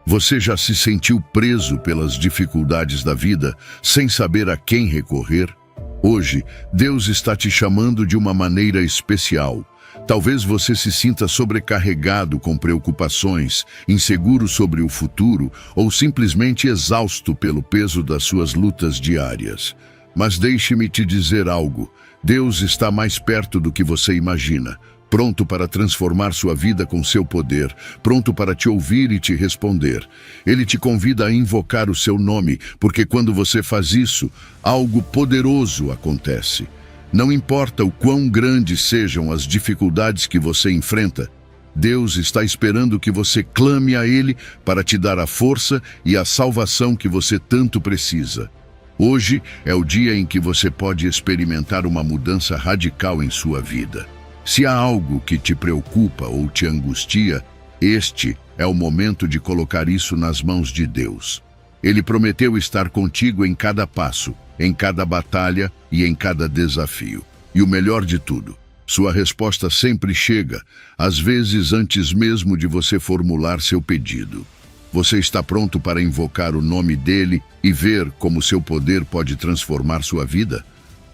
Você já se sentiu preso pelas dificuldades da vida, sem saber a quem recorrer? Hoje, Deus está te chamando de uma maneira especial. Talvez você se sinta sobrecarregado com preocupações, inseguro sobre o futuro ou simplesmente exausto pelo peso das suas lutas diárias. Mas deixe-me te dizer algo. Deus está mais perto do que você imagina, pronto para transformar sua vida com seu poder, pronto para te ouvir e te responder. Ele te convida a invocar o seu nome, porque quando você faz isso, algo poderoso acontece. Não importa o quão grandes sejam as dificuldades que você enfrenta, Deus está esperando que você clame a Ele para te dar a força e a salvação que você tanto precisa. Hoje é o dia em que você pode experimentar uma mudança radical em sua vida. Se há algo que te preocupa ou te angustia, este é o momento de colocar isso nas mãos de Deus. Ele prometeu estar contigo em cada passo, em cada batalha e em cada desafio. E o melhor de tudo, sua resposta sempre chega, às vezes antes mesmo de você formular seu pedido. Você está pronto para invocar o nome dele e ver como seu poder pode transformar sua vida?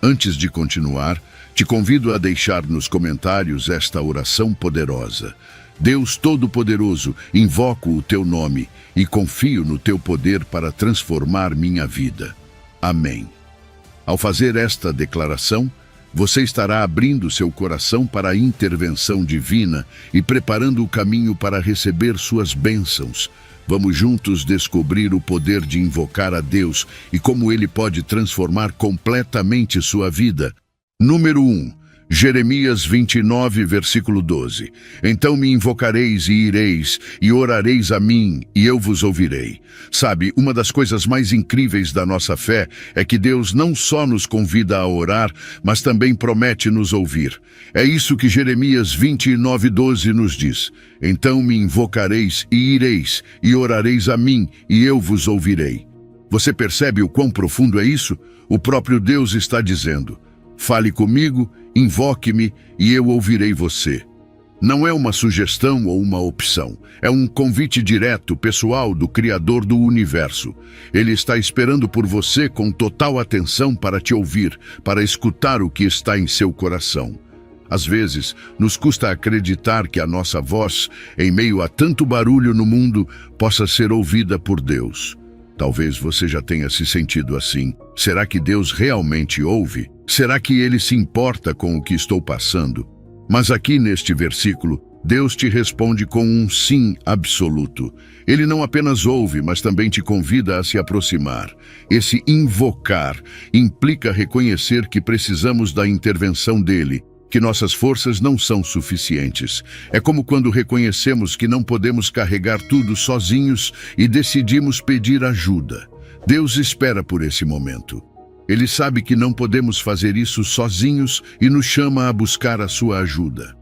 Antes de continuar, te convido a deixar nos comentários esta oração poderosa. Deus Todo-Poderoso, invoco o teu nome e confio no teu poder para transformar minha vida. Amém. Ao fazer esta declaração, você estará abrindo seu coração para a intervenção divina e preparando o caminho para receber suas bênçãos. Vamos juntos descobrir o poder de invocar a Deus e como Ele pode transformar completamente sua vida. Número 1. Jeremias 29, versículo 12. Então me invocareis e ireis, e orareis a mim, e eu vos ouvirei. Sabe, uma das coisas mais incríveis da nossa fé é que Deus não só nos convida a orar, mas também promete nos ouvir. É isso que Jeremias 29, 12 nos diz. Então me invocareis e ireis, e orareis a mim, e eu vos ouvirei. Você percebe o quão profundo é isso? O próprio Deus está dizendo: fale comigo, invoque-me e eu ouvirei você. Não é uma sugestão ou uma opção. É um convite direto, pessoal, do Criador do Universo. Ele está esperando por você com total atenção para te ouvir, para escutar o que está em seu coração. Às vezes, nos custa acreditar que a nossa voz, em meio a tanto barulho no mundo, possa ser ouvida por Deus. Talvez você já tenha se sentido assim. Será que Deus realmente ouve? Será que Ele se importa com o que estou passando? Mas aqui neste versículo, Deus te responde com um sim absoluto. Ele não apenas ouve, mas também te convida a se aproximar. Esse invocar implica reconhecer que precisamos da intervenção dele, que nossas forças não são suficientes. É como quando reconhecemos que não podemos carregar tudo sozinhos e decidimos pedir ajuda. Deus espera por esse momento. Ele sabe que não podemos fazer isso sozinhos e nos chama a buscar a sua ajuda.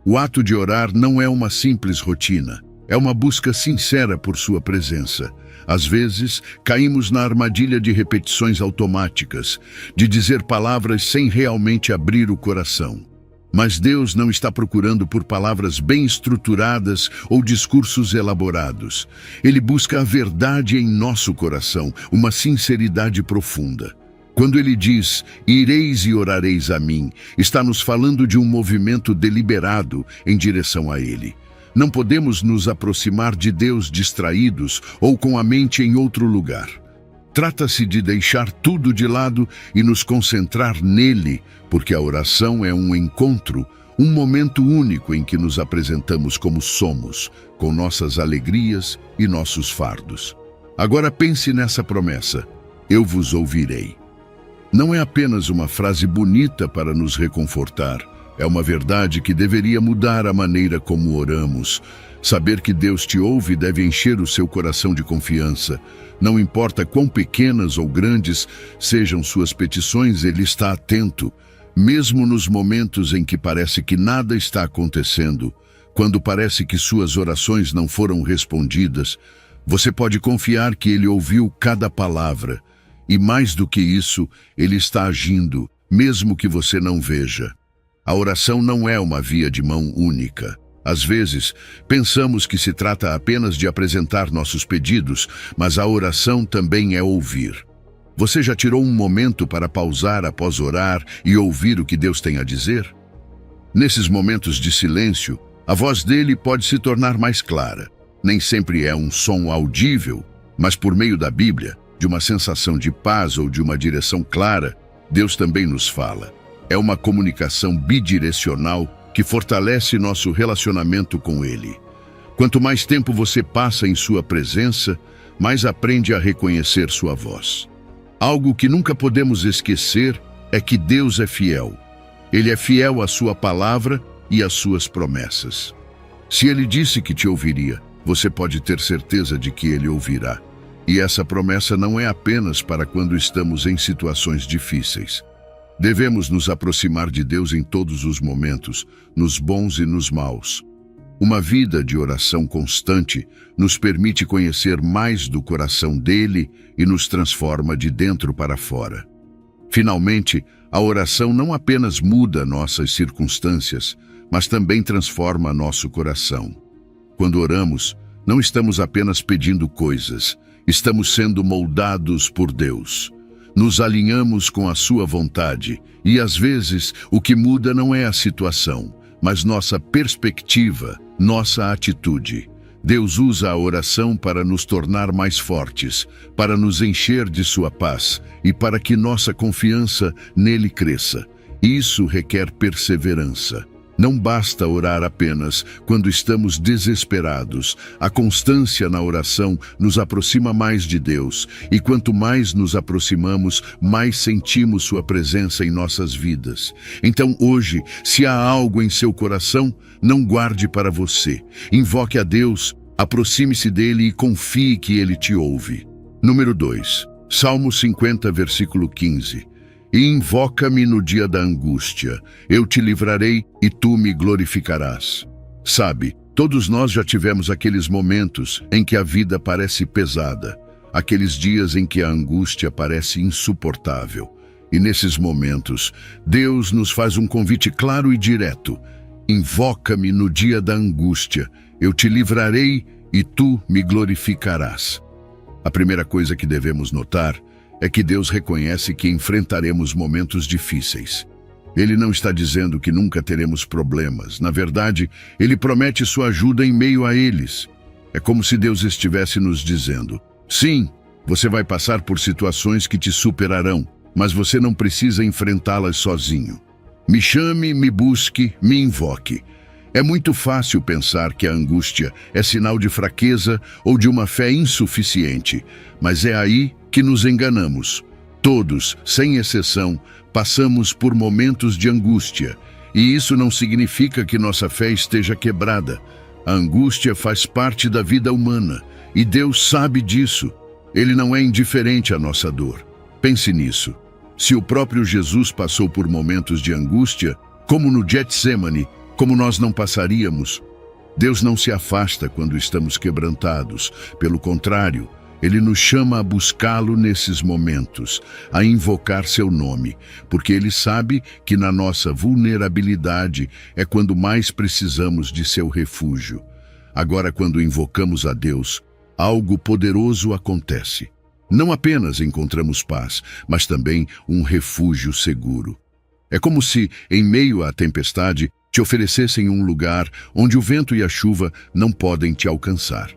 O ato de orar não é uma simples rotina, é uma busca sincera por sua presença. Às vezes, caímos na armadilha de repetições automáticas, de dizer palavras sem realmente abrir o coração. Mas Deus não está procurando por palavras bem estruturadas ou discursos elaborados. Ele busca a verdade em nosso coração, uma sinceridade profunda. Quando ele diz, ireis e orareis a mim, está nos falando de um movimento deliberado em direção a ele. Não podemos nos aproximar de Deus distraídos ou com a mente em outro lugar. Trata-se de deixar tudo de lado e nos concentrar nele, porque a oração é um encontro, um momento único em que nos apresentamos como somos, com nossas alegrias e nossos fardos. Agora pense nessa promessa: eu vos ouvirei. Não é apenas uma frase bonita para nos reconfortar, é uma verdade que deveria mudar a maneira como oramos. Saber que Deus te ouve deve encher o seu coração de confiança. Não importa quão pequenas ou grandes sejam suas petições, Ele está atento. Mesmo nos momentos em que parece que nada está acontecendo, quando parece que suas orações não foram respondidas, você pode confiar que Ele ouviu cada palavra. E mais do que isso, Ele está agindo, mesmo que você não veja. A oração não é uma via de mão única. Às vezes, pensamos que se trata apenas de apresentar nossos pedidos, mas a oração também é ouvir. Você já tirou um momento para pausar após orar e ouvir o que Deus tem a dizer? Nesses momentos de silêncio, a voz dele pode se tornar mais clara. Nem sempre é um som audível, mas por meio da Bíblia, de uma sensação de paz ou de uma direção clara, Deus também nos fala. É uma comunicação bidirecional que fortalece nosso relacionamento com Ele. Quanto mais tempo você passa em sua presença, mais aprende a reconhecer sua voz. Algo que nunca podemos esquecer é que Deus é fiel. Ele é fiel à sua palavra e às suas promessas. Se Ele disse que te ouviria, você pode ter certeza de que Ele ouvirá. E essa promessa não é apenas para quando estamos em situações difíceis. Devemos nos aproximar de Deus em todos os momentos, nos bons e nos maus. Uma vida de oração constante nos permite conhecer mais do coração dele e nos transforma de dentro para fora. Finalmente, a oração não apenas muda nossas circunstâncias, mas também transforma nosso coração. Quando oramos, não estamos apenas pedindo coisas, estamos sendo moldados por Deus. Nos alinhamos com a sua vontade e, às vezes, o que muda não é a situação, mas nossa perspectiva, nossa atitude. Deus usa a oração para nos tornar mais fortes, para nos encher de sua paz e para que nossa confiança nele cresça. Isso requer perseverança. Não basta orar apenas quando estamos desesperados. A constância na oração nos aproxima mais de Deus, e quanto mais nos aproximamos, mais sentimos sua presença em nossas vidas. Então hoje, se há algo em seu coração, não guarde para você. Invoque a Deus, aproxime-se dele e confie que ele te ouve. Número 2. Salmo 50, versículo 15. E invoca-me no dia da angústia, eu te livrarei e tu me glorificarás. Sabe, todos nós já tivemos aqueles momentos em que a vida parece pesada, aqueles dias em que a angústia parece insuportável. E nesses momentos, Deus nos faz um convite claro e direto. Invoca-me no dia da angústia, eu te livrarei e tu me glorificarás. A primeira coisa que devemos notar é que Deus reconhece que enfrentaremos momentos difíceis. Ele não está dizendo que nunca teremos problemas. Na verdade, Ele promete sua ajuda em meio a eles. É como se Deus estivesse nos dizendo: sim, você vai passar por situações que te superarão, mas você não precisa enfrentá-las sozinho. Me chame, me busque, me invoque. É muito fácil pensar que a angústia é sinal de fraqueza ou de uma fé insuficiente, mas é aí que nos enganamos. Todos, sem exceção, passamos por momentos de angústia, e isso não significa que nossa fé esteja quebrada. A angústia faz parte da vida humana, e Deus sabe disso. Ele não é indiferente à nossa dor. Pense nisso. Se o próprio Jesus passou por momentos de angústia, como no Getsemane, como nós não passaríamos? Deus não se afasta quando estamos quebrantados. Pelo contrário, Ele nos chama a buscá-lo nesses momentos, a invocar seu nome, porque Ele sabe que na nossa vulnerabilidade é quando mais precisamos de seu refúgio. Agora, quando invocamos a Deus, algo poderoso acontece. Não apenas encontramos paz, mas também um refúgio seguro. É como se, em meio à tempestade, te oferecessem um lugar onde o vento e a chuva não podem te alcançar.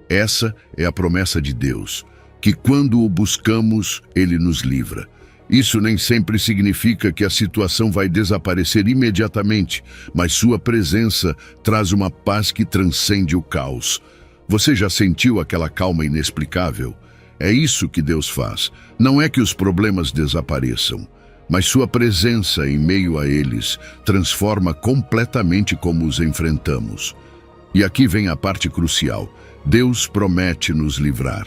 Essa é a promessa de Deus, que quando o buscamos, Ele nos livra. Isso nem sempre significa que a situação vai desaparecer imediatamente, mas sua presença traz uma paz que transcende o caos. Você já sentiu aquela calma inexplicável? É isso que Deus faz. Não é que os problemas desapareçam, mas sua presença em meio a eles transforma completamente como os enfrentamos. E aqui vem a parte crucial. Deus promete nos livrar.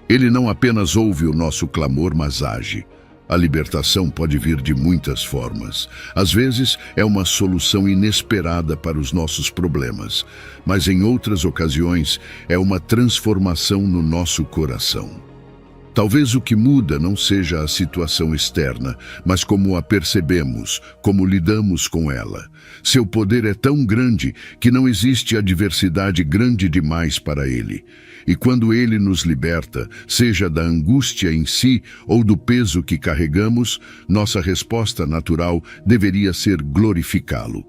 Ele não apenas ouve o nosso clamor, mas age. A libertação pode vir de muitas formas. Às vezes, é uma solução inesperada para os nossos problemas, mas em outras ocasiões, é uma transformação no nosso coração. Talvez o que muda não seja a situação externa, mas como a percebemos, como lidamos com ela. Seu poder é tão grande que não existe adversidade grande demais para ele. E quando ele nos liberta, seja da angústia em si ou do peso que carregamos, nossa resposta natural deveria ser glorificá-lo.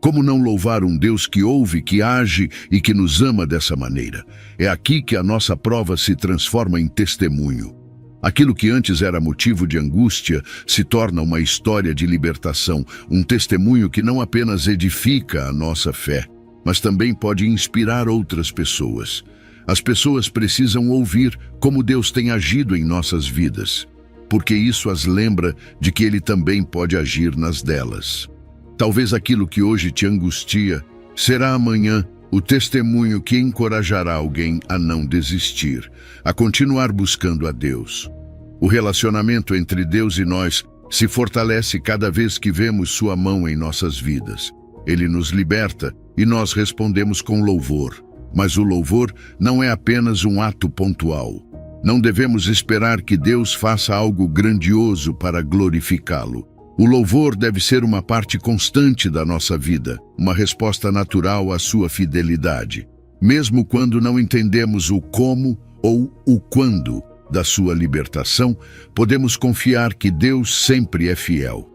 Como não louvar um Deus que ouve, que age e que nos ama dessa maneira? É aqui que a nossa prova se transforma em testemunho. Aquilo que antes era motivo de angústia se torna uma história de libertação, um testemunho que não apenas edifica a nossa fé, mas também pode inspirar outras pessoas. As pessoas precisam ouvir como Deus tem agido em nossas vidas, porque isso as lembra de que Ele também pode agir nas delas. Talvez aquilo que hoje te angustia será amanhã o testemunho que encorajará alguém a não desistir, a continuar buscando a Deus. O relacionamento entre Deus e nós se fortalece cada vez que vemos Sua mão em nossas vidas. Ele nos liberta e nós respondemos com louvor. Mas o louvor não é apenas um ato pontual. Não devemos esperar que Deus faça algo grandioso para glorificá-lo. O louvor deve ser uma parte constante da nossa vida, uma resposta natural à sua fidelidade. Mesmo quando não entendemos o como ou o quando da sua libertação, podemos confiar que Deus sempre é fiel.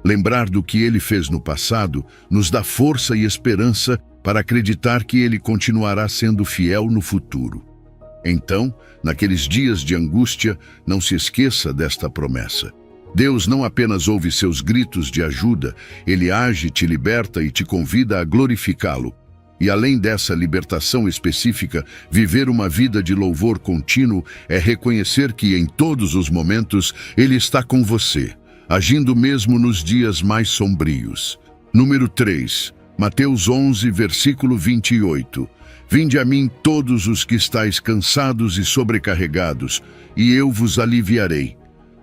Lembrar do que Ele fez no passado nos dá força e esperança para acreditar que Ele continuará sendo fiel no futuro. Então, naqueles dias de angústia, não se esqueça desta promessa. Deus não apenas ouve seus gritos de ajuda, Ele age, te liberta e te convida a glorificá-lo. E além dessa libertação específica, viver uma vida de louvor contínuo é reconhecer que em todos os momentos Ele está com você, agindo mesmo nos dias mais sombrios. Número 3, Mateus 11, versículo 28. Vinde a mim todos os que estáis cansados e sobrecarregados, e eu vos aliviarei.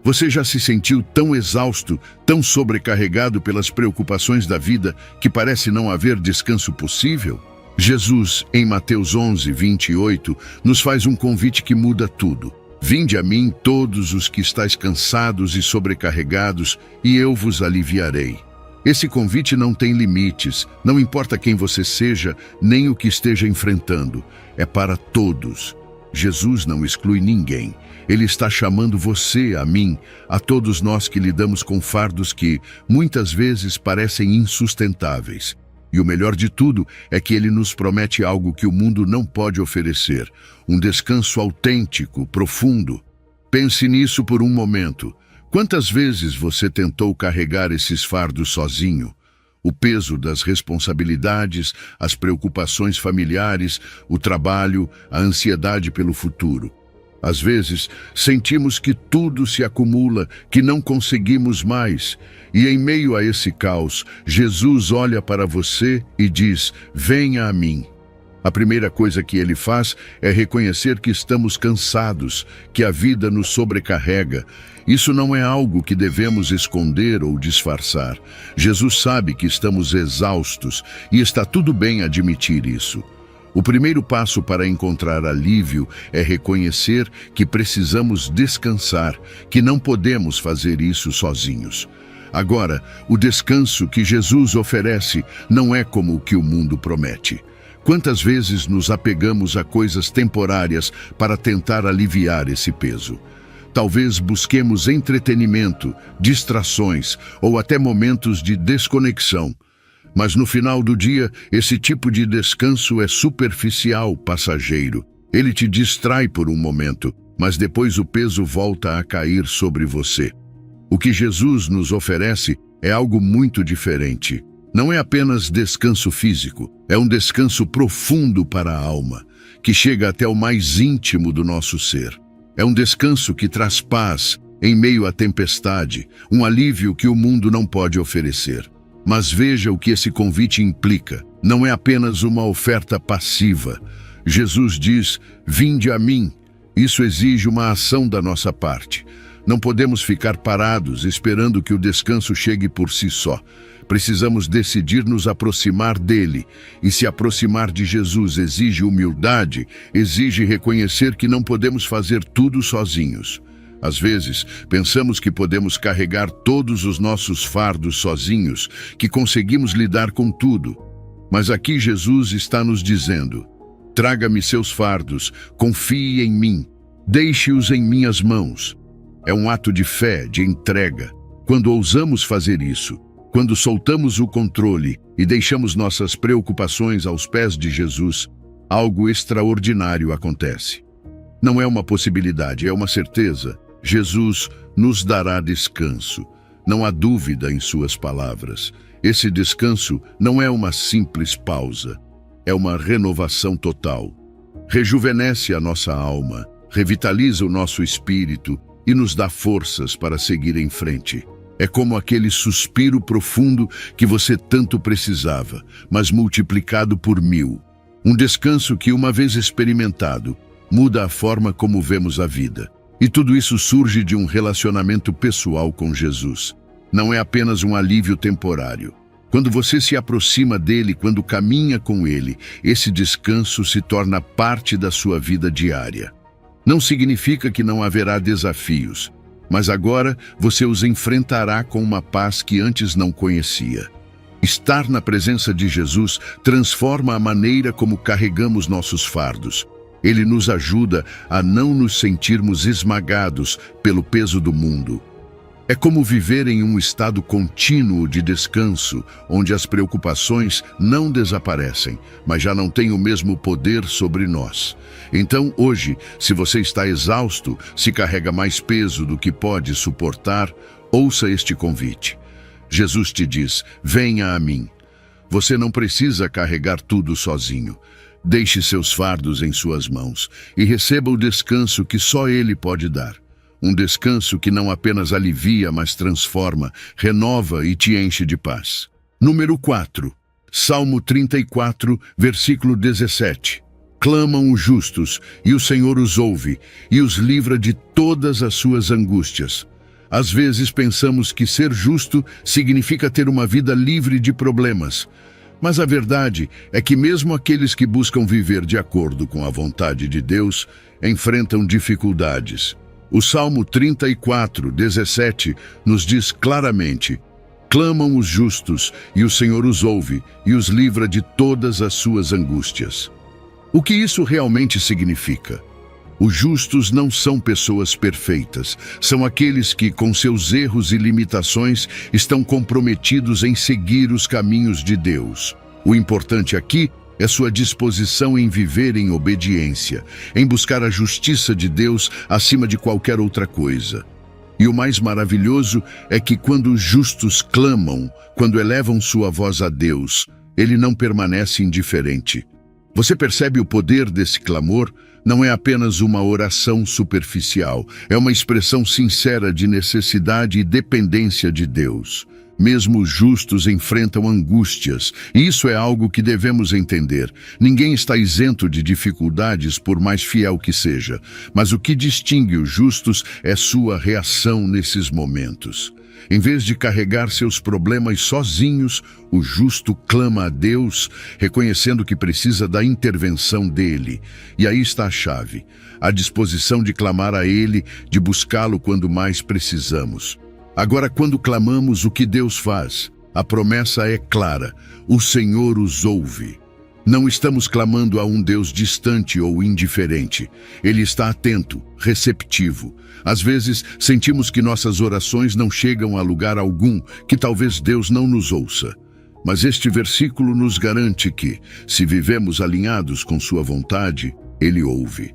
Você já se sentiu tão exausto, tão sobrecarregado pelas preocupações da vida, que parece não haver descanso possível? Jesus, em Mateus 11, 28, nos faz um convite que muda tudo. Vinde a mim todos os que estáis cansados e sobrecarregados, e eu vos aliviarei. Esse convite não tem limites, não importa quem você seja, nem o que esteja enfrentando. É para todos. Jesus não exclui ninguém. Ele está chamando você, a mim, a todos nós que lidamos com fardos que, muitas vezes, parecem insustentáveis. E o melhor de tudo é que Ele nos promete algo que o mundo não pode oferecer, um descanso autêntico, profundo. Pense nisso por um momento. Quantas vezes você tentou carregar esses fardos sozinho? O peso das responsabilidades, as preocupações familiares, o trabalho, a ansiedade pelo futuro. Às vezes, sentimos que tudo se acumula, que não conseguimos mais. E em meio a esse caos, Jesus olha para você e diz: venha a mim. A primeira coisa que Ele faz é reconhecer que estamos cansados, que a vida nos sobrecarrega. Isso não é algo que devemos esconder ou disfarçar. Jesus sabe que estamos exaustos e está tudo bem admitir isso. O primeiro passo para encontrar alívio é reconhecer que precisamos descansar, que não podemos fazer isso sozinhos. Agora, o descanso que Jesus oferece não é como o que o mundo promete. Quantas vezes nos apegamos a coisas temporárias para tentar aliviar esse peso? Talvez busquemos entretenimento, distrações ou até momentos de desconexão. Mas no final do dia, esse tipo de descanso é superficial, passageiro. Ele te distrai por um momento, mas depois o peso volta a cair sobre você. O que Jesus nos oferece é algo muito diferente. Não é apenas descanso físico, é um descanso profundo para a alma, que chega até o mais íntimo do nosso ser. É um descanso que traz paz em meio à tempestade, um alívio que o mundo não pode oferecer. Mas veja o que esse convite implica. Não é apenas uma oferta passiva. Jesus diz: vinde a mim. Isso exige uma ação da nossa parte. Não podemos ficar parados esperando que o descanso chegue por si só. precisamos decidir nos aproximar dele. E se aproximar de Jesus exige humildade, exige reconhecer que não podemos fazer tudo sozinhos. Às vezes, pensamos que podemos carregar todos os nossos fardos sozinhos, que conseguimos lidar com tudo. Mas aqui Jesus está nos dizendo: traga-me seus fardos, confie em mim, deixe-os em minhas mãos. É um ato de fé, de entrega. Quando ousamos fazer isso, quando soltamos o controle e deixamos nossas preocupações aos pés de Jesus, algo extraordinário acontece. Não é uma possibilidade, é uma certeza. Jesus nos dará descanso. Não há dúvida em suas palavras. Esse descanso não é uma simples pausa, é uma renovação total. Rejuvenesce a nossa alma, revitaliza o nosso espírito e nos dá forças para seguir em frente. É como aquele suspiro profundo que você tanto precisava, mas multiplicado por 1000. Um descanso que, uma vez experimentado, muda a forma como vemos a vida. E tudo isso surge de um relacionamento pessoal com Jesus. Não é apenas um alívio temporário. Quando você se aproxima dele, quando caminha com ele, esse descanso se torna parte da sua vida diária. Não significa que não haverá desafios, mas agora você os enfrentará com uma paz que antes não conhecia. Estar na presença de Jesus transforma a maneira como carregamos nossos fardos. Ele nos ajuda a não nos sentirmos esmagados pelo peso do mundo. É como viver em um estado contínuo de descanso, onde as preocupações não desaparecem, mas já não têm o mesmo poder sobre nós. Então, hoje, se você está exausto, se carrega mais peso do que pode suportar, ouça este convite. Jesus te diz: venha a mim. Você não precisa carregar tudo sozinho. Deixe seus fardos em suas mãos e receba o descanso que só Ele pode dar. Um descanso que não apenas alivia, mas transforma, renova e te enche de paz. Número 4. Salmo 34, versículo 17. Clamam os justos, e o Senhor os ouve, e os livra de todas as suas angústias. Às vezes pensamos que ser justo significa ter uma vida livre de problemas. Mas a verdade é que mesmo aqueles que buscam viver de acordo com a vontade de Deus enfrentam dificuldades. O Salmo 34, 17 nos diz claramente: clamam os justos, e o Senhor os ouve, e os livra de todas as suas angústias. O que isso realmente significa? Os justos não são pessoas perfeitas, são aqueles que, com seus erros e limitações, estão comprometidos em seguir os caminhos de Deus. O importante aqui é sua disposição em viver em obediência, em buscar a justiça de Deus acima de qualquer outra coisa. E o mais maravilhoso é que quando os justos clamam, quando elevam sua voz a Deus, Ele não permanece indiferente. Você percebe o poder desse clamor? Não é apenas uma oração superficial, é uma expressão sincera de necessidade e dependência de Deus. Mesmo os justos enfrentam angústias, e isso é algo que devemos entender. Ninguém está isento de dificuldades, por mais fiel que seja, mas o que distingue os justos é sua reação nesses momentos. Em vez de carregar seus problemas sozinhos, o justo clama a Deus, reconhecendo que precisa da intervenção dele. E aí está a chave: a disposição de clamar a Ele, de buscá-lo quando mais precisamos. Agora, quando clamamos, o que Deus faz? A promessa é clara: o Senhor os ouve. Não estamos clamando a um Deus distante ou indiferente. Ele está atento, receptivo. Às vezes, sentimos que nossas orações não chegam a lugar algum, que talvez Deus não nos ouça. Mas este versículo nos garante que, se vivemos alinhados com sua vontade, Ele ouve.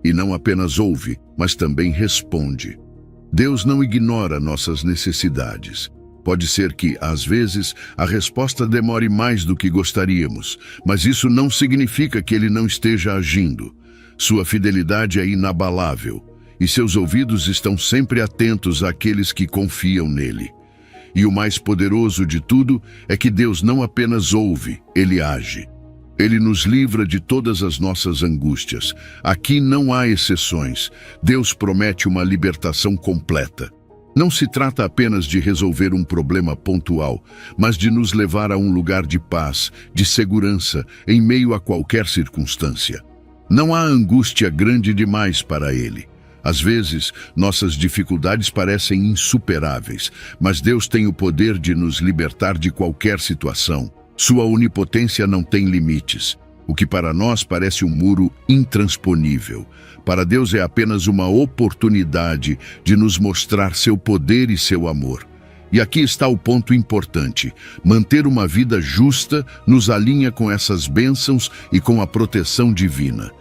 E não apenas ouve, mas também responde. Deus não ignora nossas necessidades. Pode ser que, às vezes, a resposta demore mais do que gostaríamos, mas isso não significa que Ele não esteja agindo. Sua fidelidade é inabalável, e seus ouvidos estão sempre atentos àqueles que confiam nele. E o mais poderoso de tudo é que Deus não apenas ouve, Ele age. Ele nos livra de todas as nossas angústias. Aqui não há exceções. Deus promete uma libertação completa. Não se trata apenas de resolver um problema pontual, mas de nos levar a um lugar de paz, de segurança, em meio a qualquer circunstância. Não há angústia grande demais para Ele. Às vezes, nossas dificuldades parecem insuperáveis, mas Deus tem o poder de nos libertar de qualquer situação. Sua onipotência não tem limites. O que para nós parece um muro intransponível, para Deus é apenas uma oportunidade de nos mostrar seu poder e seu amor. E aqui está o ponto importante: manter uma vida justa nos alinha com essas bênçãos e com a proteção divina.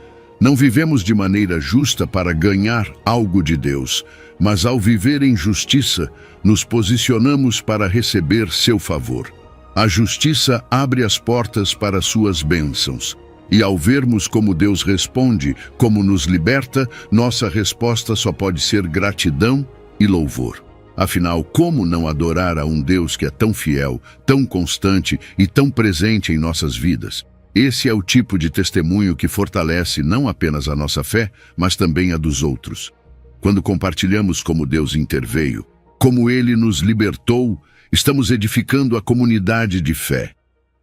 Não vivemos de maneira justa para ganhar algo de Deus, mas ao viver em justiça, nos posicionamos para receber seu favor. A justiça abre as portas para suas bênçãos. E ao vermos como Deus responde, como nos liberta, nossa resposta só pode ser gratidão e louvor. Afinal, como não adorar a um Deus que é tão fiel, tão constante e tão presente em nossas vidas? Esse é o tipo de testemunho que fortalece não apenas a nossa fé, mas também a dos outros. Quando compartilhamos como Deus interveio, como Ele nos libertou, estamos edificando a comunidade de fé.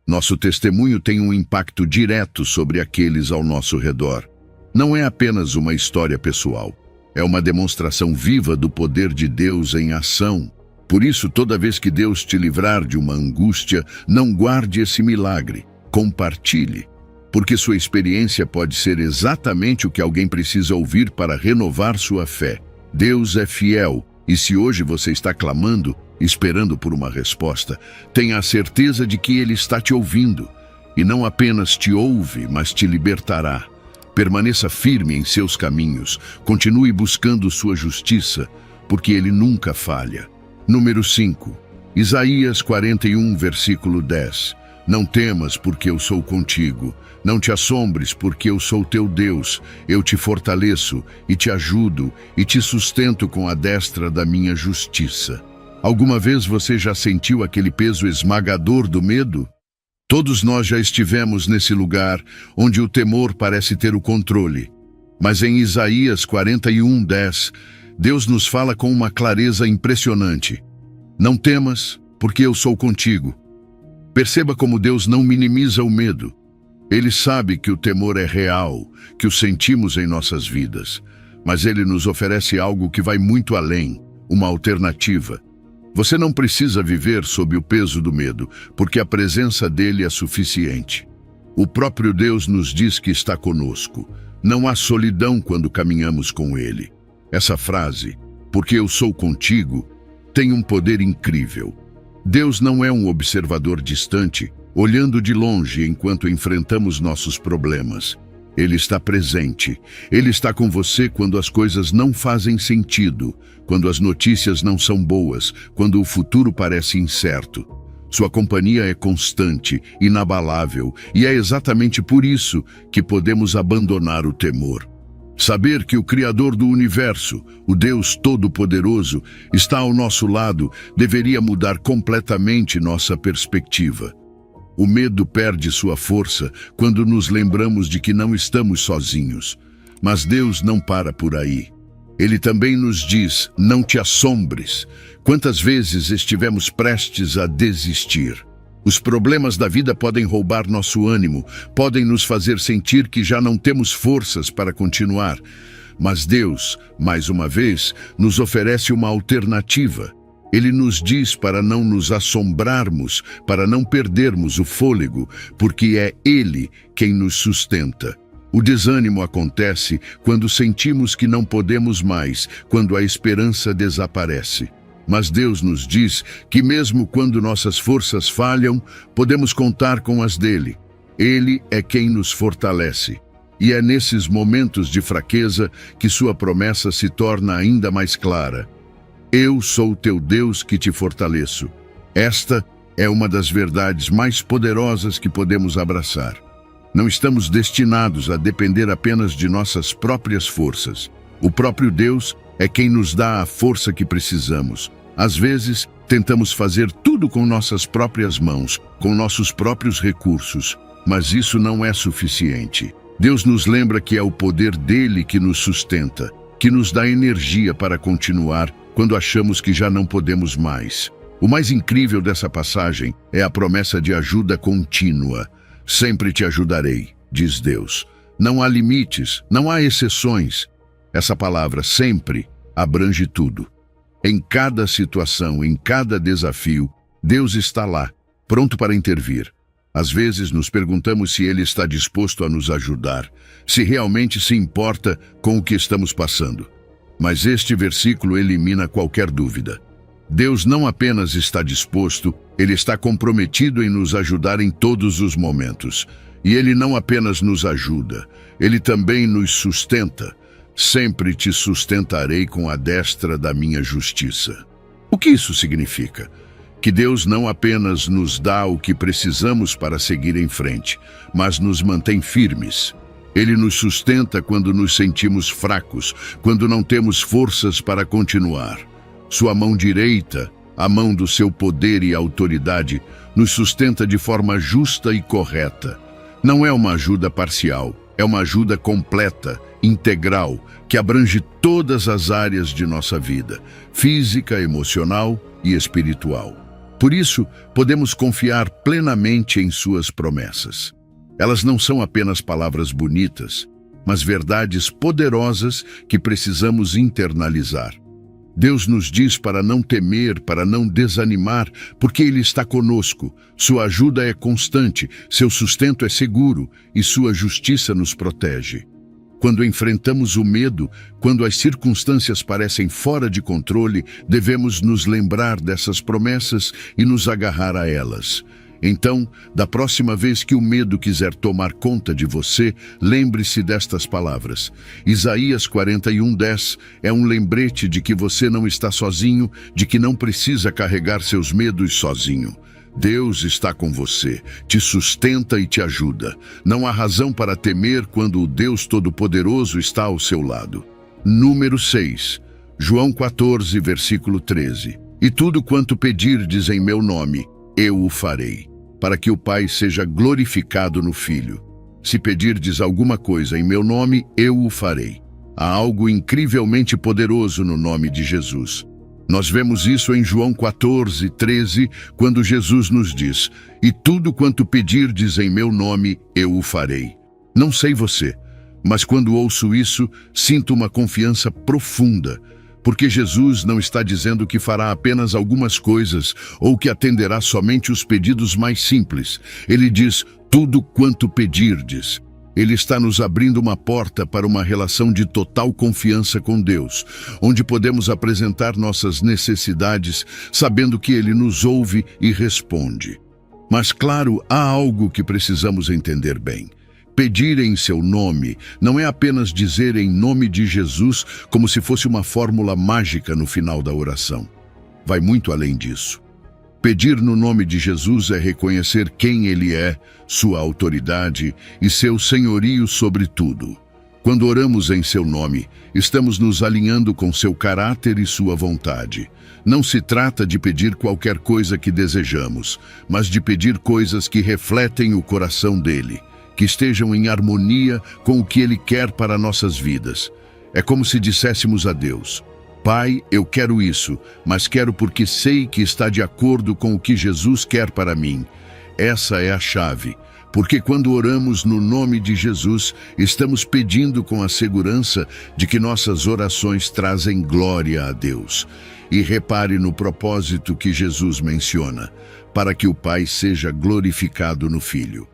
Nosso testemunho tem um impacto direto sobre aqueles ao nosso redor. Não é apenas uma história pessoal, é uma demonstração viva do poder de Deus em ação. Por isso, toda vez que Deus te livrar de uma angústia, não guarde esse milagre. Compartilhe, porque sua experiência pode ser exatamente o que alguém precisa ouvir para renovar sua fé. Deus é fiel, e se hoje você está clamando, esperando por uma resposta, tenha a certeza de que Ele está te ouvindo, e não apenas te ouve, mas te libertará. Permaneça firme em seus caminhos, continue buscando sua justiça, porque Ele nunca falha. Número 5, Isaías 41, versículo 10. Não temas, porque eu sou contigo. Não te assombres, porque eu sou teu Deus. Eu te fortaleço e te ajudo e te sustento com a destra da minha justiça. Alguma vez você já sentiu aquele peso esmagador do medo? Todos nós já estivemos nesse lugar onde o temor parece ter o controle. Mas em Isaías 41, 10, Deus nos fala com uma clareza impressionante. Não temas, porque eu sou contigo. Perceba como Deus não minimiza o medo. Ele sabe que o temor é real, que o sentimos em nossas vidas. Mas Ele nos oferece algo que vai muito além, uma alternativa. Você não precisa viver sob o peso do medo, porque a presença dele é suficiente. O próprio Deus nos diz que está conosco. Não há solidão quando caminhamos com Ele. Essa frase, porque eu sou contigo, tem um poder incrível. Deus não é um observador distante, olhando de longe enquanto enfrentamos nossos problemas. Ele está presente. Ele está com você quando as coisas não fazem sentido, quando as notícias não são boas, quando o futuro parece incerto. Sua companhia é constante, inabalável, e é exatamente por isso que podemos abandonar o temor. Saber que o Criador do Universo, o Deus Todo-Poderoso, está ao nosso lado deveria mudar completamente nossa perspectiva. O medo perde sua força quando nos lembramos de que não estamos sozinhos. Mas Deus não para por aí. Ele também nos diz, não te assombres. Quantas vezes estivemos prestes a desistir? Os problemas da vida podem roubar nosso ânimo, podem nos fazer sentir que já não temos forças para continuar. Mas Deus, mais uma vez, nos oferece uma alternativa. Ele nos diz para não nos assombrarmos, para não perdermos o fôlego, porque é Ele quem nos sustenta. O desânimo acontece quando sentimos que não podemos mais, quando a esperança desaparece. Mas Deus nos diz que mesmo quando nossas forças falham, podemos contar com as dele. Ele é quem nos fortalece. E é nesses momentos de fraqueza que sua promessa se torna ainda mais clara. Eu sou teu Deus que te fortaleço. Esta é uma das verdades mais poderosas que podemos abraçar. Não estamos destinados a depender apenas de nossas próprias forças. O próprio Deus é quem nos dá a força que precisamos. Às vezes, tentamos fazer tudo com nossas próprias mãos, com nossos próprios recursos, mas isso não é suficiente. Deus nos lembra que é o poder dele que nos sustenta, que nos dá energia para continuar quando achamos que já não podemos mais. O mais incrível dessa passagem é a promessa de ajuda contínua. Sempre te ajudarei, diz Deus. Não há limites, não há exceções. Essa palavra sempre abrange tudo. Em cada situação, em cada desafio, Deus está lá, pronto para intervir. Às vezes nos perguntamos se Ele está disposto a nos ajudar, se realmente se importa com o que estamos passando. Mas este versículo elimina qualquer dúvida. Deus não apenas está disposto, Ele está comprometido em nos ajudar em todos os momentos. E Ele não apenas nos ajuda, Ele também nos sustenta. Sempre te sustentarei com a destra da minha justiça. O que isso significa? Que Deus não apenas nos dá o que precisamos para seguir em frente, mas nos mantém firmes. Ele nos sustenta quando nos sentimos fracos, quando não temos forças para continuar. Sua mão direita, a mão do seu poder e autoridade, nos sustenta de forma justa e correta. Não é uma ajuda parcial, é uma ajuda completa, integral, que abrange todas as áreas de nossa vida, física, emocional e espiritual. Por isso, podemos confiar plenamente em suas promessas. Elas não são apenas palavras bonitas, mas verdades poderosas que precisamos internalizar. Deus nos diz para não temer, para não desanimar, porque Ele está conosco. Sua ajuda é constante, seu sustento é seguro e sua justiça nos protege. Quando enfrentamos o medo, quando as circunstâncias parecem fora de controle, devemos nos lembrar dessas promessas e nos agarrar a elas. Então, da próxima vez que o medo quiser tomar conta de você, lembre-se destas palavras. Isaías 41:10 é um lembrete de que você não está sozinho, de que não precisa carregar seus medos sozinho. Deus está com você, te sustenta e te ajuda. Não há razão para temer quando o Deus Todo-Poderoso está ao seu lado. Número 6, João 14, versículo 13. E tudo quanto pedirdes em meu nome, eu o farei, para que o Pai seja glorificado no Filho. Se pedirdes alguma coisa em meu nome, eu o farei. Há algo incrivelmente poderoso no nome de Jesus. Nós vemos isso em João 14, 13, quando Jesus nos diz: e tudo quanto pedirdes em meu nome, eu o farei. Não sei você, mas quando ouço isso, sinto uma confiança profunda, porque Jesus não está dizendo que fará apenas algumas coisas ou que atenderá somente os pedidos mais simples. Ele diz: tudo quanto pedirdes. Ele está nos abrindo uma porta para uma relação de total confiança com Deus, onde podemos apresentar nossas necessidades, sabendo que Ele nos ouve e responde. Mas, claro, há algo que precisamos entender bem. Pedir em seu nome não é apenas dizer em nome de Jesus como se fosse uma fórmula mágica no final da oração. Vai muito além disso. Pedir no nome de Jesus é reconhecer quem Ele é, sua autoridade e seu senhorio sobre tudo. Quando oramos em seu nome, estamos nos alinhando com seu caráter e sua vontade. Não se trata de pedir qualquer coisa que desejamos, mas de pedir coisas que refletem o coração dele, que estejam em harmonia com o que Ele quer para nossas vidas. É como se disséssemos a Deus: Pai, eu quero isso, mas quero porque sei que está de acordo com o que Jesus quer para mim. Essa é a chave, porque quando oramos no nome de Jesus, estamos pedindo com a segurança de que nossas orações trazem glória a Deus. E repare no propósito que Jesus menciona: para que o Pai seja glorificado no Filho.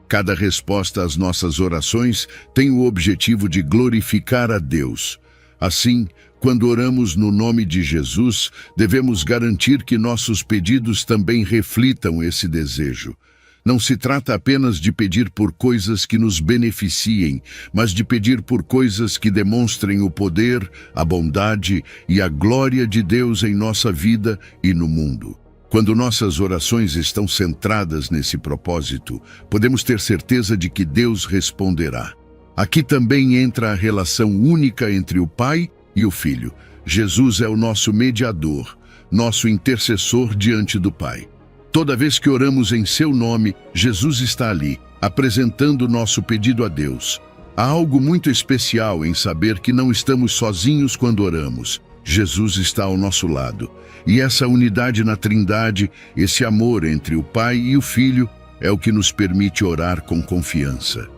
Cada resposta às nossas orações tem o objetivo de glorificar a Deus. Assim, quando oramos no nome de Jesus, devemos garantir que nossos pedidos também reflitam esse desejo. Não se trata apenas de pedir por coisas que nos beneficiem, mas de pedir por coisas que demonstrem o poder, a bondade e a glória de Deus em nossa vida e no mundo. Quando nossas orações estão centradas nesse propósito, podemos ter certeza de que Deus responderá. Aqui também entra a relação única entre o Pai e o Filho. Jesus é o nosso mediador, nosso intercessor diante do Pai. Toda vez que oramos em seu nome, Jesus está ali, apresentando nosso pedido a Deus. Há algo muito especial em saber que não estamos sozinhos quando oramos. Jesus está ao nosso lado. E essa unidade na Trindade, esse amor entre o Pai e o Filho, é o que nos permite orar com confiança.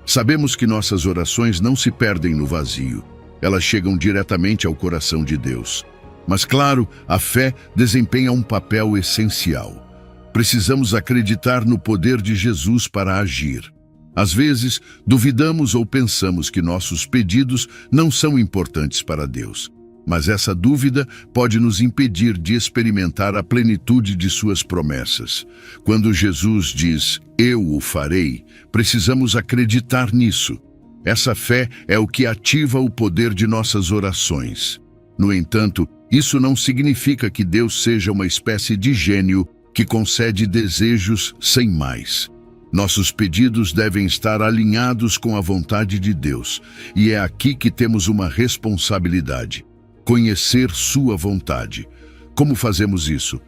Sabemos que nossas orações não se perdem no vazio. Elas chegam diretamente ao coração de Deus. Mas, claro, a fé desempenha um papel essencial. Precisamos acreditar no poder de Jesus para agir. Às vezes, duvidamos ou pensamos que nossos pedidos não são importantes para Deus. Mas essa dúvida pode nos impedir de experimentar a plenitude de suas promessas. Quando Jesus diz, "Eu o farei", precisamos acreditar nisso. Essa fé é o que ativa o poder de nossas orações. No entanto, isso não significa que Deus seja uma espécie de gênio que concede desejos sem mais. Nossos pedidos devem estar alinhados com a vontade de Deus, e é aqui que temos uma responsabilidade: conhecer sua vontade. Como fazemos isso?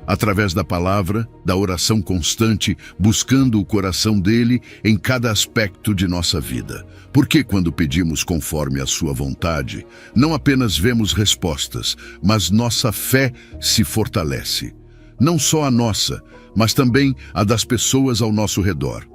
Através da palavra, da oração constante, buscando o coração dele em cada aspecto de nossa vida. Porque quando pedimos conforme a sua vontade, não apenas vemos respostas, mas nossa fé se fortalece. Não só a nossa, mas também a das pessoas ao nosso redor.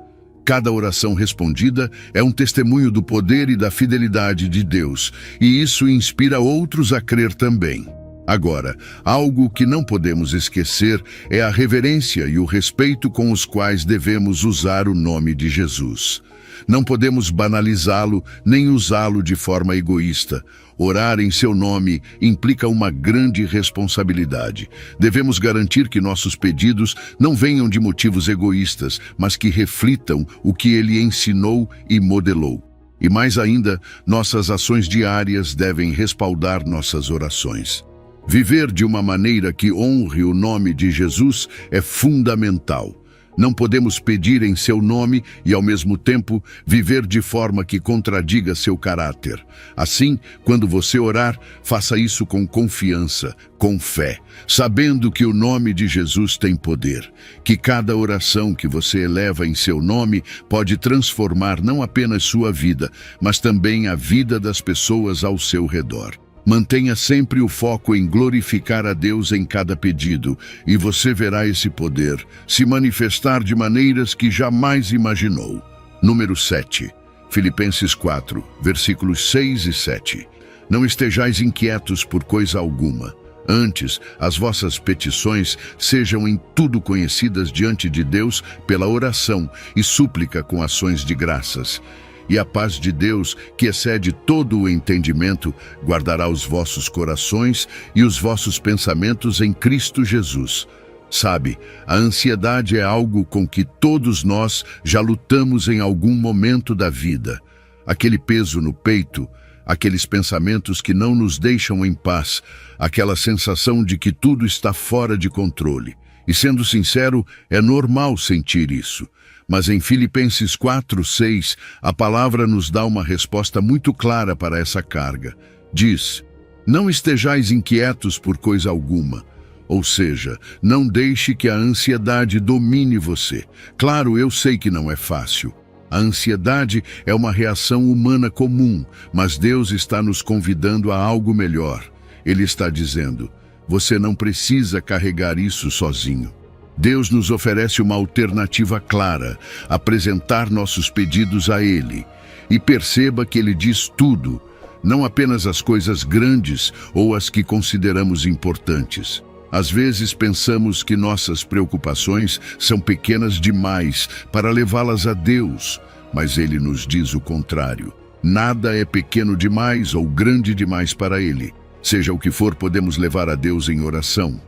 Cada oração respondida é um testemunho do poder e da fidelidade de Deus, e isso inspira outros a crer também. Agora, algo que não podemos esquecer é a reverência e o respeito com os quais devemos usar o nome de Jesus. Não podemos banalizá-lo nem usá-lo de forma egoísta. Orar em seu nome implica uma grande responsabilidade. Devemos garantir que nossos pedidos não venham de motivos egoístas, mas que reflitam o que ele ensinou e modelou. E mais ainda, nossas ações diárias devem respaldar nossas orações. Viver de uma maneira que honre o nome de Jesus é fundamental. Não podemos pedir em seu nome e, ao mesmo tempo, viver de forma que contradiga seu caráter. Assim, quando você orar, faça isso com confiança, com fé, sabendo que o nome de Jesus tem poder, que cada oração que você eleva em seu nome pode transformar não apenas sua vida, mas também a vida das pessoas ao seu redor. Mantenha sempre o foco em glorificar a Deus em cada pedido, e você verá esse poder se manifestar de maneiras que jamais imaginou. Número 7. Filipenses 4, versículos 6 e 7. Não estejais inquietos por coisa alguma. Antes, as vossas petições sejam em tudo conhecidas diante de Deus pela oração e súplica com ações de graças. E a paz de Deus, que excede todo o entendimento, guardará os vossos corações e os vossos pensamentos em Cristo Jesus. Sabe, a ansiedade é algo com que todos nós já lutamos em algum momento da vida. Aquele peso no peito, aqueles pensamentos que não nos deixam em paz, aquela sensação de que tudo está fora de controle. E sendo sincero, é normal sentir isso. Mas em Filipenses 4:6, a palavra nos dá uma resposta muito clara para essa carga. Diz, não estejais inquietos por coisa alguma. Ou seja, não deixe que a ansiedade domine você. Claro, eu sei que não é fácil. A ansiedade é uma reação humana comum, mas Deus está nos convidando a algo melhor. Ele está dizendo, você não precisa carregar isso sozinho. Deus nos oferece uma alternativa clara, apresentar nossos pedidos a Ele. E perceba que Ele diz tudo, não apenas as coisas grandes ou as que consideramos importantes. Às vezes pensamos que nossas preocupações são pequenas demais para levá-las a Deus, mas Ele nos diz o contrário. Nada é pequeno demais ou grande demais para Ele. Seja o que for, podemos levar a Deus em oração.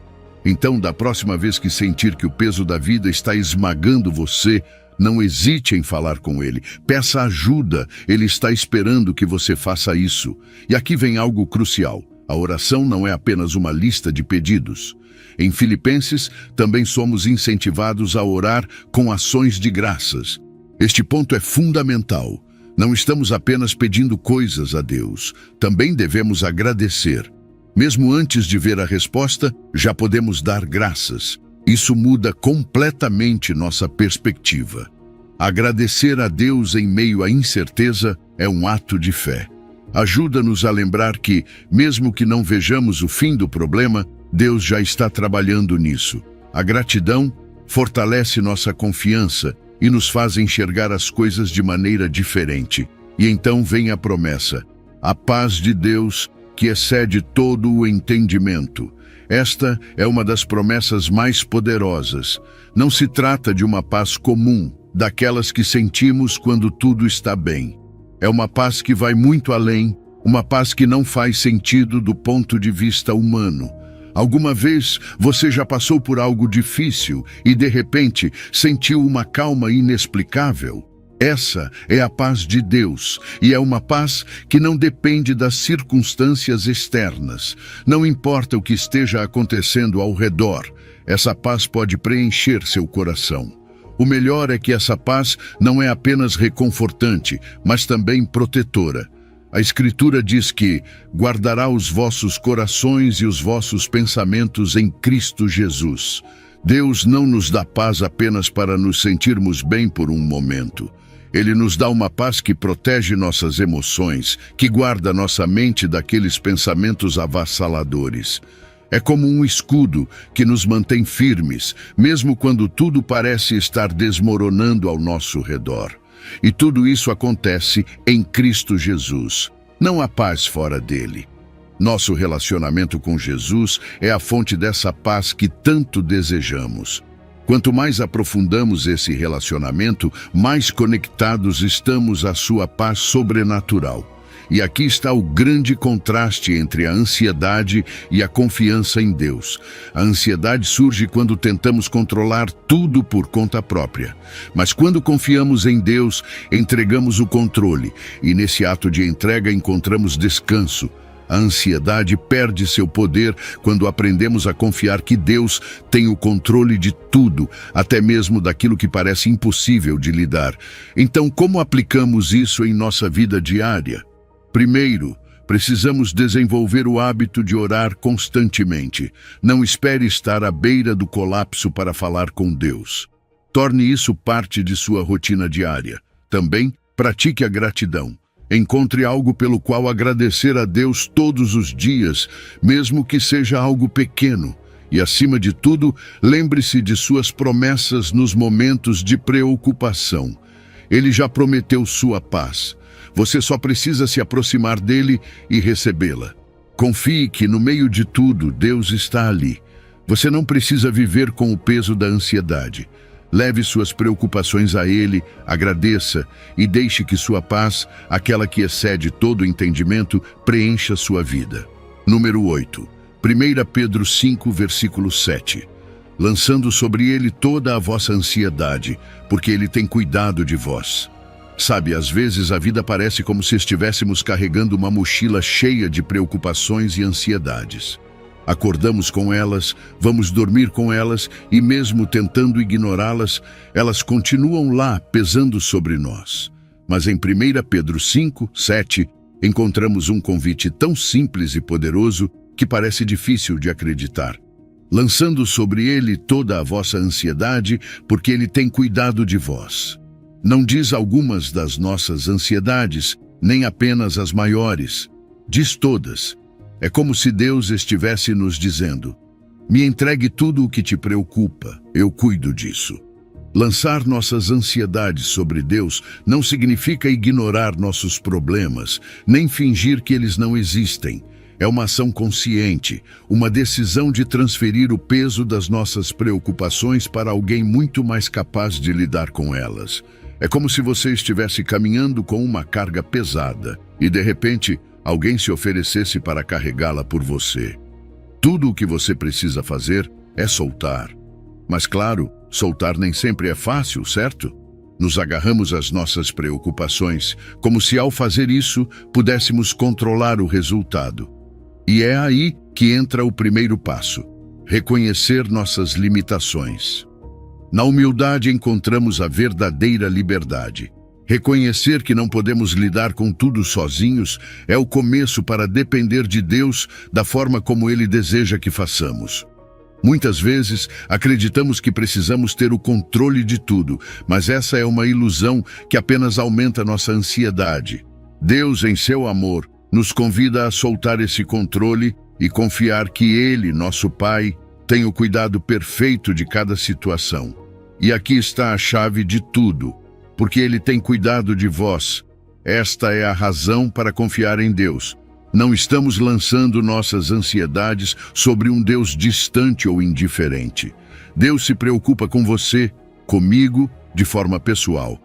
Então, da próxima vez que sentir que o peso da vida está esmagando você, não hesite em falar com Ele. Peça ajuda, Ele está esperando que você faça isso. E aqui vem algo crucial. A oração não é apenas uma lista de pedidos. Em Filipenses, também somos incentivados a orar com ações de graças. Este ponto é fundamental. Não estamos apenas pedindo coisas a Deus, também devemos agradecer. Mesmo antes de ver a resposta, já podemos dar graças. Isso muda completamente nossa perspectiva. Agradecer a Deus em meio à incerteza é um ato de fé. Ajuda-nos a lembrar que, mesmo que não vejamos o fim do problema, Deus já está trabalhando nisso. A gratidão fortalece nossa confiança e nos faz enxergar as coisas de maneira diferente. E então vem a promessa: a paz de Deus, que excede todo o entendimento. Esta é uma das promessas mais poderosas. Não se trata de uma paz comum, daquelas que sentimos quando tudo está bem. É uma paz que vai muito além, uma paz que não faz sentido do ponto de vista humano. Alguma vez você já passou por algo difícil e, de repente, sentiu uma calma inexplicável? Essa é a paz de Deus, e é uma paz que não depende das circunstâncias externas. Não importa o que esteja acontecendo ao redor, essa paz pode preencher seu coração. O melhor é que essa paz não é apenas reconfortante, mas também protetora. A Escritura diz que guardará os vossos corações e os vossos pensamentos em Cristo Jesus. Deus não nos dá paz apenas para nos sentirmos bem por um momento. Ele nos dá uma paz que protege nossas emoções, que guarda nossa mente daqueles pensamentos avassaladores. É como um escudo que nos mantém firmes, mesmo quando tudo parece estar desmoronando ao nosso redor. E tudo isso acontece em Cristo Jesus. Não há paz fora dele. Nosso relacionamento com Jesus é a fonte dessa paz que tanto desejamos. Quanto mais aprofundamos esse relacionamento, mais conectados estamos à sua paz sobrenatural. E aqui está o grande contraste entre a ansiedade e a confiança em Deus. A ansiedade surge quando tentamos controlar tudo por conta própria. Mas quando confiamos em Deus, entregamos o controle, e nesse ato de entrega encontramos descanso. A ansiedade perde seu poder quando aprendemos a confiar que Deus tem o controle de tudo, até mesmo daquilo que parece impossível de lidar. Então, como aplicamos isso em nossa vida diária? Primeiro, precisamos desenvolver o hábito de orar constantemente. Não espere estar à beira do colapso para falar com Deus. Torne isso parte de sua rotina diária. Também, pratique a gratidão. Encontre algo pelo qual agradecer a Deus todos os dias, mesmo que seja algo pequeno. E, acima de tudo, lembre-se de suas promessas nos momentos de preocupação. Ele já prometeu sua paz. Você só precisa se aproximar dele e recebê-la. Confie que, no meio de tudo, Deus está ali. Você não precisa viver com o peso da ansiedade. Leve suas preocupações a Ele, agradeça e deixe que sua paz, aquela que excede todo entendimento, preencha sua vida. Número 8. 1 Pedro 5, versículo 7. Lançando sobre Ele toda a vossa ansiedade, porque Ele tem cuidado de vós. Sabe, às vezes a vida parece como se estivéssemos carregando uma mochila cheia de preocupações e ansiedades. Acordamos com elas, vamos dormir com elas e mesmo tentando ignorá-las, elas continuam lá pesando sobre nós. Mas em 1 Pedro 5, 7, encontramos um convite tão simples e poderoso que parece difícil de acreditar. Lançando sobre Ele toda a vossa ansiedade, porque Ele tem cuidado de vós. Não diz algumas das nossas ansiedades, nem apenas as maiores. Diz todas. É como se Deus estivesse nos dizendo: me entregue tudo o que te preocupa, eu cuido disso. Lançar nossas ansiedades sobre Deus não significa ignorar nossos problemas, nem fingir que eles não existem. É uma ação consciente, uma decisão de transferir o peso das nossas preocupações para alguém muito mais capaz de lidar com elas. É como se você estivesse caminhando com uma carga pesada e, de repente, alguém se oferecesse para carregá-la por você. Tudo o que você precisa fazer é soltar. Mas claro, soltar nem sempre é fácil, certo? Nos agarramos às nossas preocupações, como se ao fazer isso pudéssemos controlar o resultado. E é aí que entra o primeiro passo: reconhecer nossas limitações. Na humildade encontramos a verdadeira liberdade. Reconhecer que não podemos lidar com tudo sozinhos é o começo para depender de Deus da forma como Ele deseja que façamos. Muitas vezes acreditamos que precisamos ter o controle de tudo, mas essa é uma ilusão que apenas aumenta nossa ansiedade. Deus, em seu amor, nos convida a soltar esse controle e confiar que Ele, nosso Pai, tem o cuidado perfeito de cada situação. E aqui está a chave de tudo, porque Ele tem cuidado de vós. Esta é a razão para confiar em Deus. Não estamos lançando nossas ansiedades sobre um Deus distante ou indiferente. Deus se preocupa com você, comigo, de forma pessoal.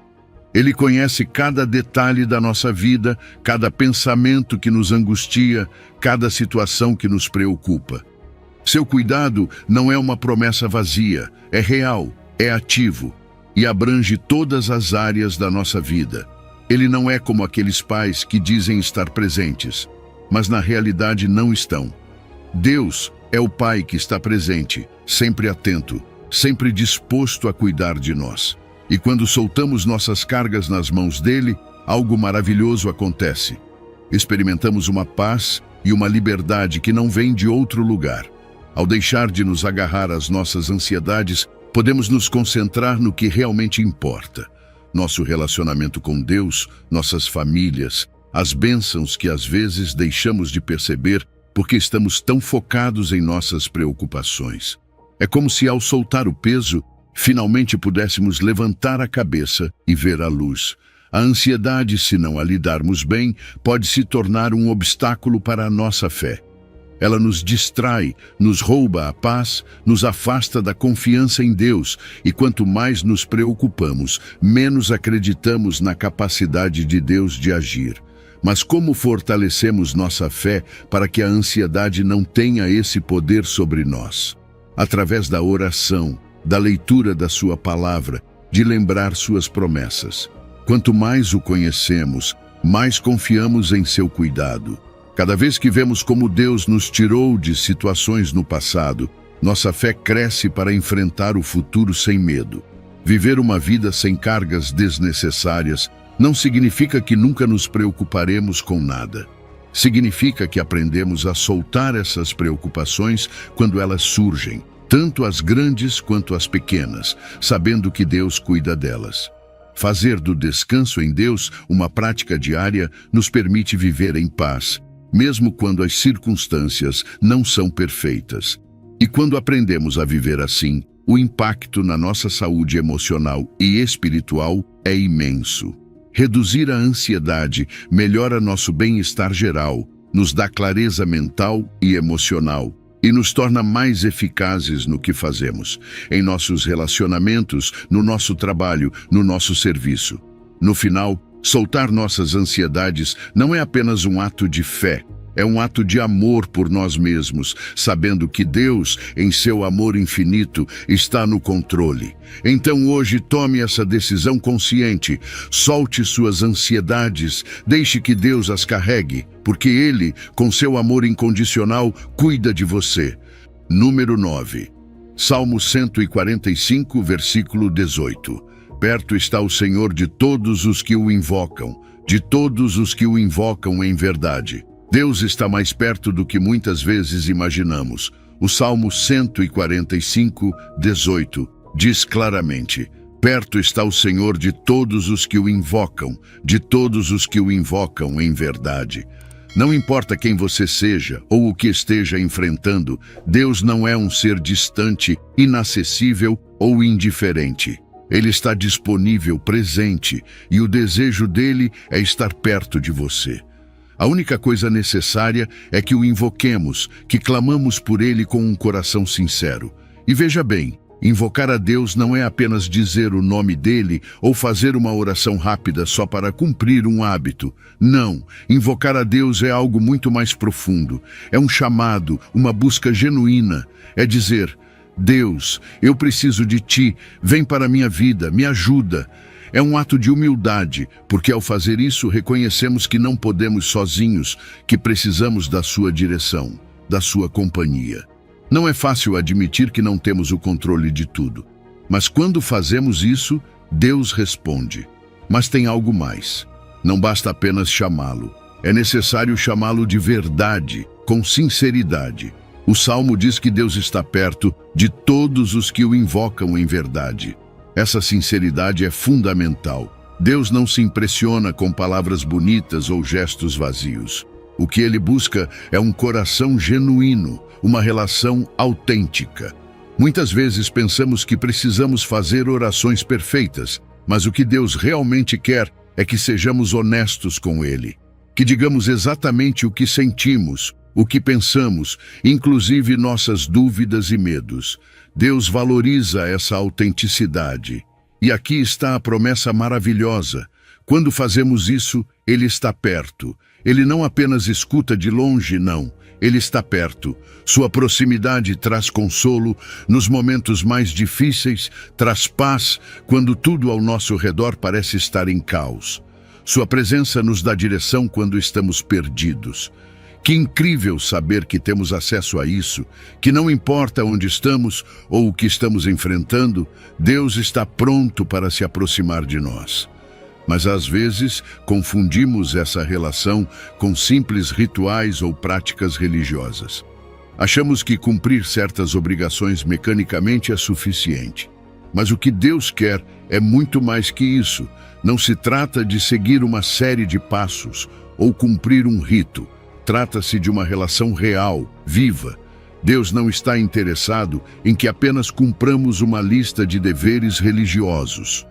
Ele conhece cada detalhe da nossa vida, cada pensamento que nos angustia, cada situação que nos preocupa. Seu cuidado não é uma promessa vazia, é real, é ativo e abrange todas as áreas da nossa vida. Ele não é como aqueles pais que dizem estar presentes, mas na realidade não estão. Deus é o Pai que está presente, sempre atento, sempre disposto a cuidar de nós. E quando soltamos nossas cargas nas mãos dele, algo maravilhoso acontece. Experimentamos uma paz e uma liberdade que não vem de outro lugar. Ao deixar de nos agarrar às nossas ansiedades, podemos nos concentrar no que realmente importa. Nosso relacionamento com Deus, nossas famílias, as bênçãos que às vezes deixamos de perceber porque estamos tão focados em nossas preocupações. É como se ao soltar o peso, finalmente pudéssemos levantar a cabeça e ver a luz. A ansiedade, se não a lidarmos bem, pode se tornar um obstáculo para a nossa fé. Ela nos distrai, nos rouba a paz, nos afasta da confiança em Deus, e quanto mais nos preocupamos, menos acreditamos na capacidade de Deus de agir. Mas como fortalecemos nossa fé para que a ansiedade não tenha esse poder sobre nós? Através da oração, da leitura da sua palavra, de lembrar suas promessas. Quanto mais o conhecemos, mais confiamos em seu cuidado. Cada vez que vemos como Deus nos tirou de situações no passado, nossa fé cresce para enfrentar o futuro sem medo. Viver uma vida sem cargas desnecessárias não significa que nunca nos preocuparemos com nada. Significa que aprendemos a soltar essas preocupações quando elas surgem, tanto as grandes quanto as pequenas, sabendo que Deus cuida delas. Fazer do descanso em Deus uma prática diária nos permite viver em paz, mesmo quando as circunstâncias não são perfeitas. E quando aprendemos a viver assim, o impacto na nossa saúde emocional e espiritual é imenso. Reduzir a ansiedade melhora nosso bem-estar geral, nos dá clareza mental e emocional, e nos torna mais eficazes no que fazemos, em nossos relacionamentos, no nosso trabalho, no nosso serviço. No final, soltar nossas ansiedades não é apenas um ato de fé, é um ato de amor por nós mesmos, sabendo que Deus, em seu amor infinito, está no controle. Então hoje tome essa decisão consciente, solte suas ansiedades, deixe que Deus as carregue, porque Ele, com seu amor incondicional, cuida de você. Número 9. Salmo 145, versículo 18. Perto está o Senhor de todos os que o invocam, de todos os que o invocam em verdade. Deus está mais perto do que muitas vezes imaginamos. O Salmo 145, 18 diz claramente: perto está o Senhor de todos os que o invocam, de todos os que o invocam em verdade. Não importa quem você seja ou o que esteja enfrentando, Deus não é um ser distante, inacessível ou indiferente. Ele está disponível, presente, e o desejo dele é estar perto de você. A única coisa necessária é que o invoquemos, que clamamos por ele com um coração sincero. E veja bem, invocar a Deus não é apenas dizer o nome dele ou fazer uma oração rápida só para cumprir um hábito. Não, invocar a Deus é algo muito mais profundo. É um chamado, uma busca genuína. É dizer: Deus, eu preciso de ti, vem para a minha vida, me ajuda. É um ato de humildade, porque ao fazer isso reconhecemos que não podemos sozinhos, que precisamos da sua direção, da sua companhia. Não é fácil admitir que não temos o controle de tudo, mas quando fazemos isso, Deus responde. Mas tem algo mais. Não basta apenas chamá-lo. É necessário chamá-lo de verdade, com sinceridade. O Salmo diz que Deus está perto de todos os que o invocam em verdade. Essa sinceridade é fundamental. Deus não se impressiona com palavras bonitas ou gestos vazios. O que ele busca é um coração genuíno, uma relação autêntica. Muitas vezes pensamos que precisamos fazer orações perfeitas, mas o que Deus realmente quer é que sejamos honestos com Ele, que digamos exatamente o que sentimos, o que pensamos, inclusive nossas dúvidas e medos. Deus valoriza essa autenticidade. E aqui está a promessa maravilhosa. Quando fazemos isso, Ele está perto. Ele não apenas escuta de longe, não. Ele está perto. Sua proximidade traz consolo nos momentos mais difíceis, traz paz quando tudo ao nosso redor parece estar em caos. Sua presença nos dá direção quando estamos perdidos. Que incrível saber que temos acesso a isso, que não importa onde estamos ou o que estamos enfrentando, Deus está pronto para se aproximar de nós. Mas às vezes confundimos essa relação com simples rituais ou práticas religiosas. Achamos que cumprir certas obrigações mecanicamente é suficiente. Mas o que Deus quer é muito mais que isso. Não se trata de seguir uma série de passos ou cumprir um rito. Trata-se de uma relação real, viva. Deus não está interessado em que apenas cumpramos uma lista de deveres religiosos.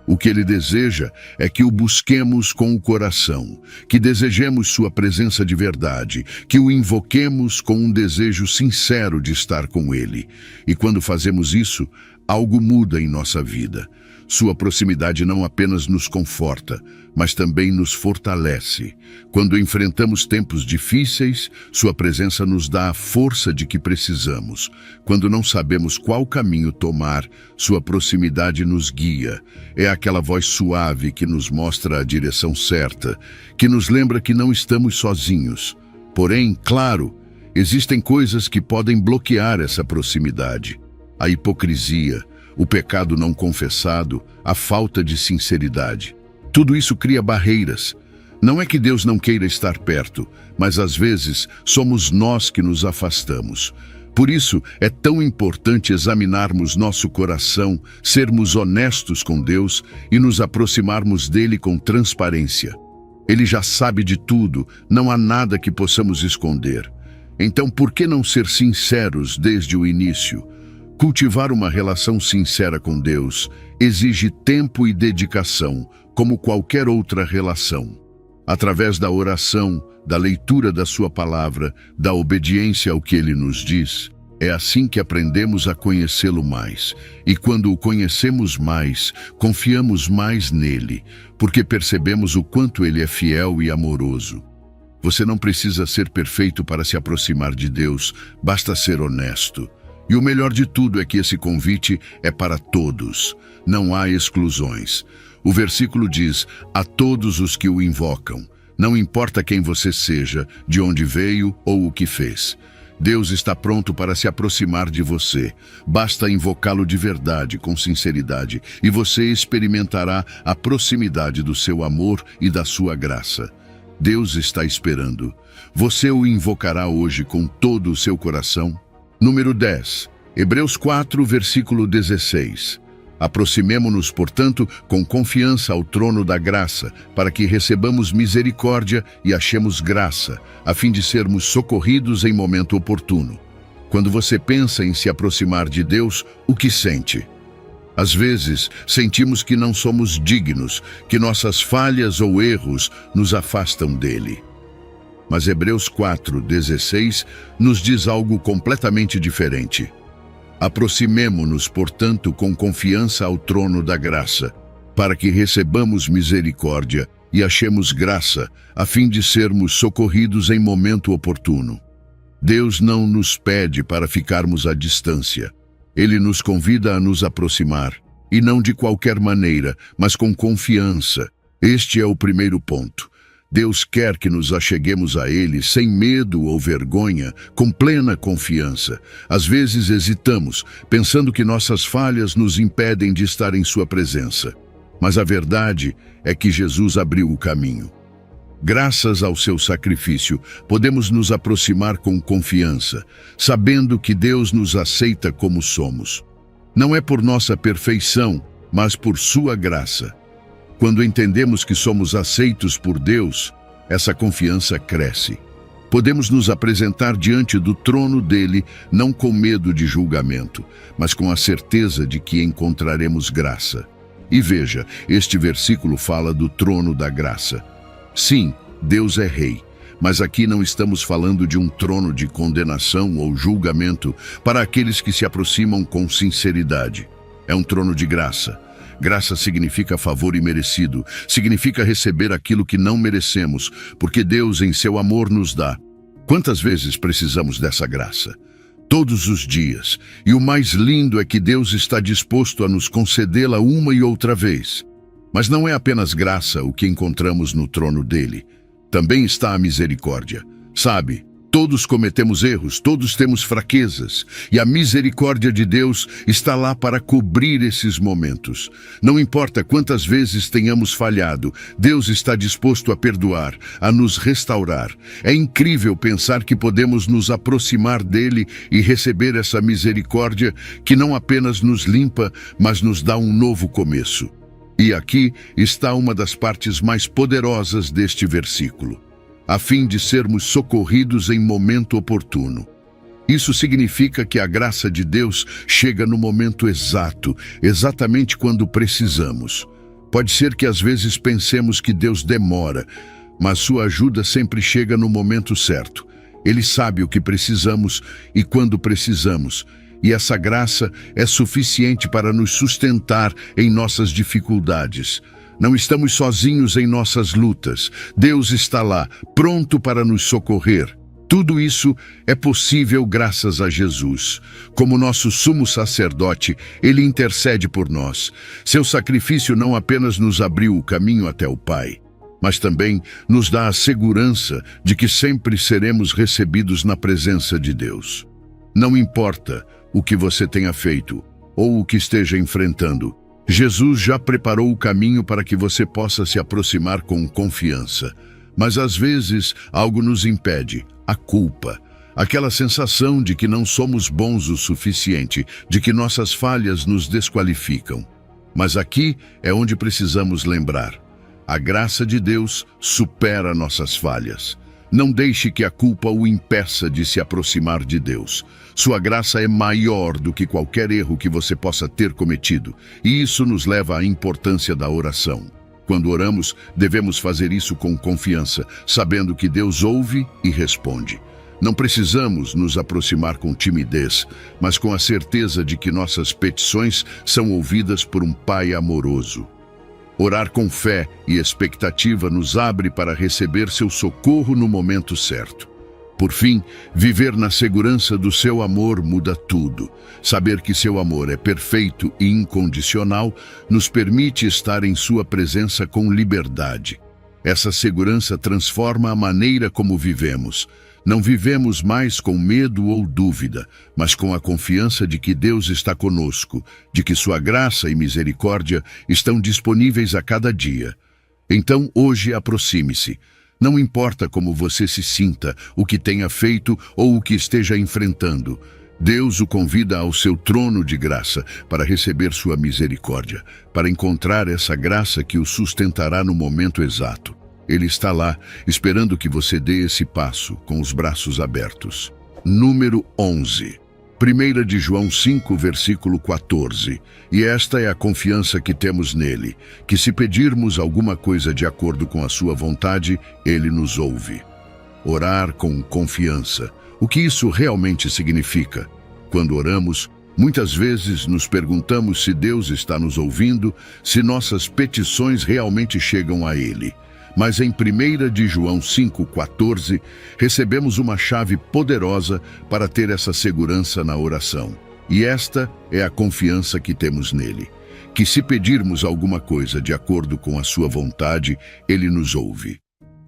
O que Ele deseja é que o busquemos com o coração, que desejemos sua presença de verdade, que o invoquemos com um desejo sincero de estar com Ele. E quando fazemos isso, algo muda em nossa vida. Sua proximidade não apenas nos conforta, mas também nos fortalece. Quando enfrentamos tempos difíceis, sua presença nos dá a força de que precisamos. Quando não sabemos qual caminho tomar, sua proximidade nos guia. É aquela voz suave que nos mostra a direção certa, que nos lembra que não estamos sozinhos. Porém, claro, existem coisas que podem bloquear essa proximidade. A hipocrisia, o pecado não confessado, a falta de sinceridade. Tudo isso cria barreiras. Não é que Deus não queira estar perto, mas às vezes somos nós que nos afastamos. Por isso, é tão importante examinarmos nosso coração, sermos honestos com Deus e nos aproximarmos dele com transparência. Ele já sabe de tudo, não há nada que possamos esconder. Então, por que não ser sinceros desde o início? Cultivar uma relação sincera com Deus exige tempo e dedicação, como qualquer outra relação. Através da oração, da leitura da sua palavra, da obediência ao que Ele nos diz, é assim que aprendemos a conhecê-lo mais. E quando o conhecemos mais, confiamos mais nele, porque percebemos o quanto Ele é fiel e amoroso. Você não precisa ser perfeito para se aproximar de Deus, basta ser honesto. E o melhor de tudo é que esse convite é para todos. Não há exclusões. O versículo diz, a todos os que o invocam. Não importa quem você seja, de onde veio ou o que fez. Deus está pronto para se aproximar de você. Basta invocá-lo de verdade, com sinceridade, e você experimentará a proximidade do seu amor e da sua graça. Deus está esperando. Você o invocará hoje com todo o seu coração? Número 10. Hebreus 4, versículo 16. Aproximemo-nos, portanto, com confiança ao trono da graça, para que recebamos misericórdia e achemos graça, a fim de sermos socorridos em momento oportuno. Quando você pensa em se aproximar de Deus, o que sente? Às vezes, sentimos que não somos dignos, que nossas falhas ou erros nos afastam dele. Mas Hebreus 4:16 nos diz algo completamente diferente. Aproximemo-nos, portanto, com confiança ao trono da graça, para que recebamos misericórdia e achemos graça, a fim de sermos socorridos em momento oportuno. Deus não nos pede para ficarmos à distância. Ele nos convida a nos aproximar, e não de qualquer maneira, mas com confiança. Este é o primeiro ponto. Deus quer que nos acheguemos a Ele sem medo ou vergonha, com plena confiança. Às vezes hesitamos, pensando que nossas falhas nos impedem de estar em Sua presença. Mas a verdade é que Jesus abriu o caminho. Graças ao seu sacrifício, podemos nos aproximar com confiança, sabendo que Deus nos aceita como somos. Não é por nossa perfeição, mas por sua graça. Quando entendemos que somos aceitos por Deus, essa confiança cresce. Podemos nos apresentar diante do trono dele, não com medo de julgamento, mas com a certeza de que encontraremos graça. E veja, este versículo fala do trono da graça. Sim, Deus é rei, mas aqui não estamos falando de um trono de condenação ou julgamento para aqueles que se aproximam com sinceridade. É um trono de graça. Graça significa favor imerecido, significa receber aquilo que não merecemos, porque Deus, em seu amor, nos dá. Quantas vezes precisamos dessa graça? Todos os dias. E o mais lindo é que Deus está disposto a nos concedê-la uma e outra vez. Mas não é apenas graça o que encontramos no trono dele. Também está a misericórdia. Sabe, todos cometemos erros, todos temos fraquezas, e a misericórdia de Deus está lá para cobrir esses momentos. Não importa quantas vezes tenhamos falhado, Deus está disposto a perdoar, a nos restaurar. É incrível pensar que podemos nos aproximar dele e receber essa misericórdia que não apenas nos limpa, mas nos dá um novo começo. E aqui está uma das partes mais poderosas deste versículo: a fim de sermos socorridos em momento oportuno. Isso significa que a graça de Deus chega no momento exato, exatamente quando precisamos. Pode ser que às vezes pensemos que Deus demora, mas sua ajuda sempre chega no momento certo. Ele sabe o que precisamos e quando precisamos, e essa graça é suficiente para nos sustentar em nossas dificuldades. Não estamos sozinhos em nossas lutas. Deus está lá, pronto para nos socorrer. Tudo isso é possível graças a Jesus. Como nosso sumo sacerdote, ele intercede por nós. Seu sacrifício não apenas nos abriu o caminho até o Pai, mas também nos dá a segurança de que sempre seremos recebidos na presença de Deus. Não importa o que você tenha feito ou o que esteja enfrentando, Jesus já preparou o caminho para que você possa se aproximar com confiança. Mas às vezes algo nos impede: a culpa. Aquela sensação de que não somos bons o suficiente, de que nossas falhas nos desqualificam. Mas aqui é onde precisamos lembrar: a graça de Deus supera nossas falhas. Não deixe que a culpa o impeça de se aproximar de Deus. Sua graça é maior do que qualquer erro que você possa ter cometido, e isso nos leva à importância da oração. Quando oramos, devemos fazer isso com confiança, sabendo que Deus ouve e responde. Não precisamos nos aproximar com timidez, mas com a certeza de que nossas petições são ouvidas por um Pai amoroso. Orar com fé e expectativa nos abre para receber seu socorro no momento certo. Por fim, viver na segurança do seu amor muda tudo. Saber que seu amor é perfeito e incondicional nos permite estar em sua presença com liberdade. Essa segurança transforma a maneira como vivemos. Não vivemos mais com medo ou dúvida, mas com a confiança de que Deus está conosco, de que sua graça e misericórdia estão disponíveis a cada dia. Então, hoje, aproxime-se. Não importa como você se sinta, o que tenha feito ou o que esteja enfrentando. Deus o convida ao seu trono de graça para receber sua misericórdia, para encontrar essa graça que o sustentará no momento exato. Ele está lá, esperando que você dê esse passo, com os braços abertos. Número 11. 1 de João 5, versículo 14. E esta é a confiança que temos nele, que se pedirmos alguma coisa de acordo com a sua vontade, ele nos ouve. Orar com confiança. O que isso realmente significa? Quando oramos, muitas vezes nos perguntamos se Deus está nos ouvindo, se nossas petições realmente chegam a ele. Mas em 1 de João 5,14, recebemos uma chave poderosa para ter essa segurança na oração. E esta é a confiança que temos nele, que se pedirmos alguma coisa de acordo com a sua vontade, ele nos ouve.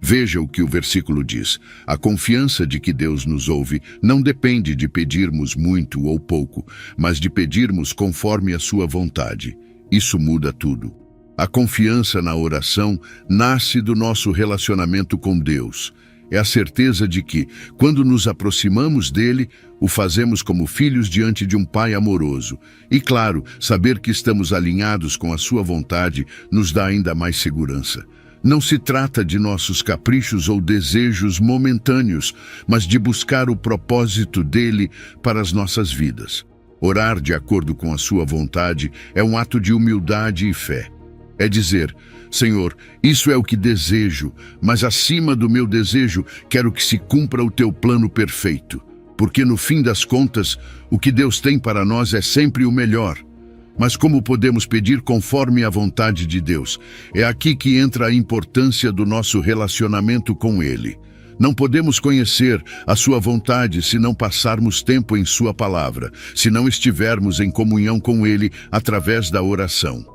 Veja o que o versículo diz: a confiança de que Deus nos ouve não depende de pedirmos muito ou pouco, mas de pedirmos conforme a sua vontade. Isso muda tudo. A confiança na oração nasce do nosso relacionamento com Deus. É a certeza de que, quando nos aproximamos dele, o fazemos como filhos diante de um Pai amoroso. E, claro, saber que estamos alinhados com a sua vontade nos dá ainda mais segurança. Não se trata de nossos caprichos ou desejos momentâneos, mas de buscar o propósito dele para as nossas vidas. Orar de acordo com a sua vontade é um ato de humildade e fé. É dizer: Senhor, isso é o que desejo, mas acima do meu desejo, quero que se cumpra o teu plano perfeito. Porque no fim das contas, o que Deus tem para nós é sempre o melhor. Mas como podemos pedir conforme a vontade de Deus? É aqui que entra a importância do nosso relacionamento com Ele. Não podemos conhecer a sua vontade se não passarmos tempo em sua palavra, se não estivermos em comunhão com Ele através da oração.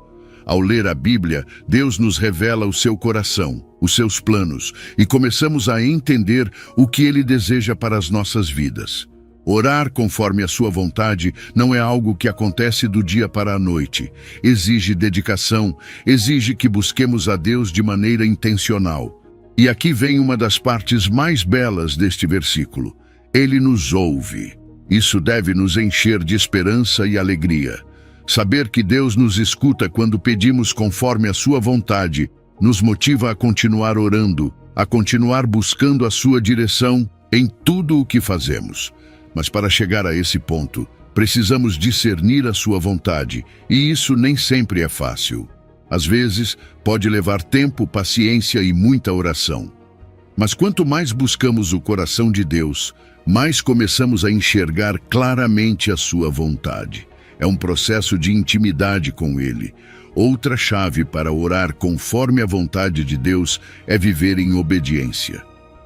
Ao ler a Bíblia, Deus nos revela o seu coração, os seus planos, e começamos a entender o que Ele deseja para as nossas vidas. Orar conforme a sua vontade não é algo que acontece do dia para a noite. Exige dedicação, exige que busquemos a Deus de maneira intencional. E aqui vem uma das partes mais belas deste versículo. Ele nos ouve. Isso deve nos encher de esperança e alegria. Saber que Deus nos escuta quando pedimos conforme a sua vontade nos motiva a continuar orando, a continuar buscando a sua direção em tudo o que fazemos. Mas para chegar a esse ponto, precisamos discernir a sua vontade, e isso nem sempre é fácil. Às vezes, pode levar tempo, paciência e muita oração. Mas quanto mais buscamos o coração de Deus, mais começamos a enxergar claramente a sua vontade. É um processo de intimidade com Ele. Outra chave para orar conforme a vontade de Deus é viver em obediência.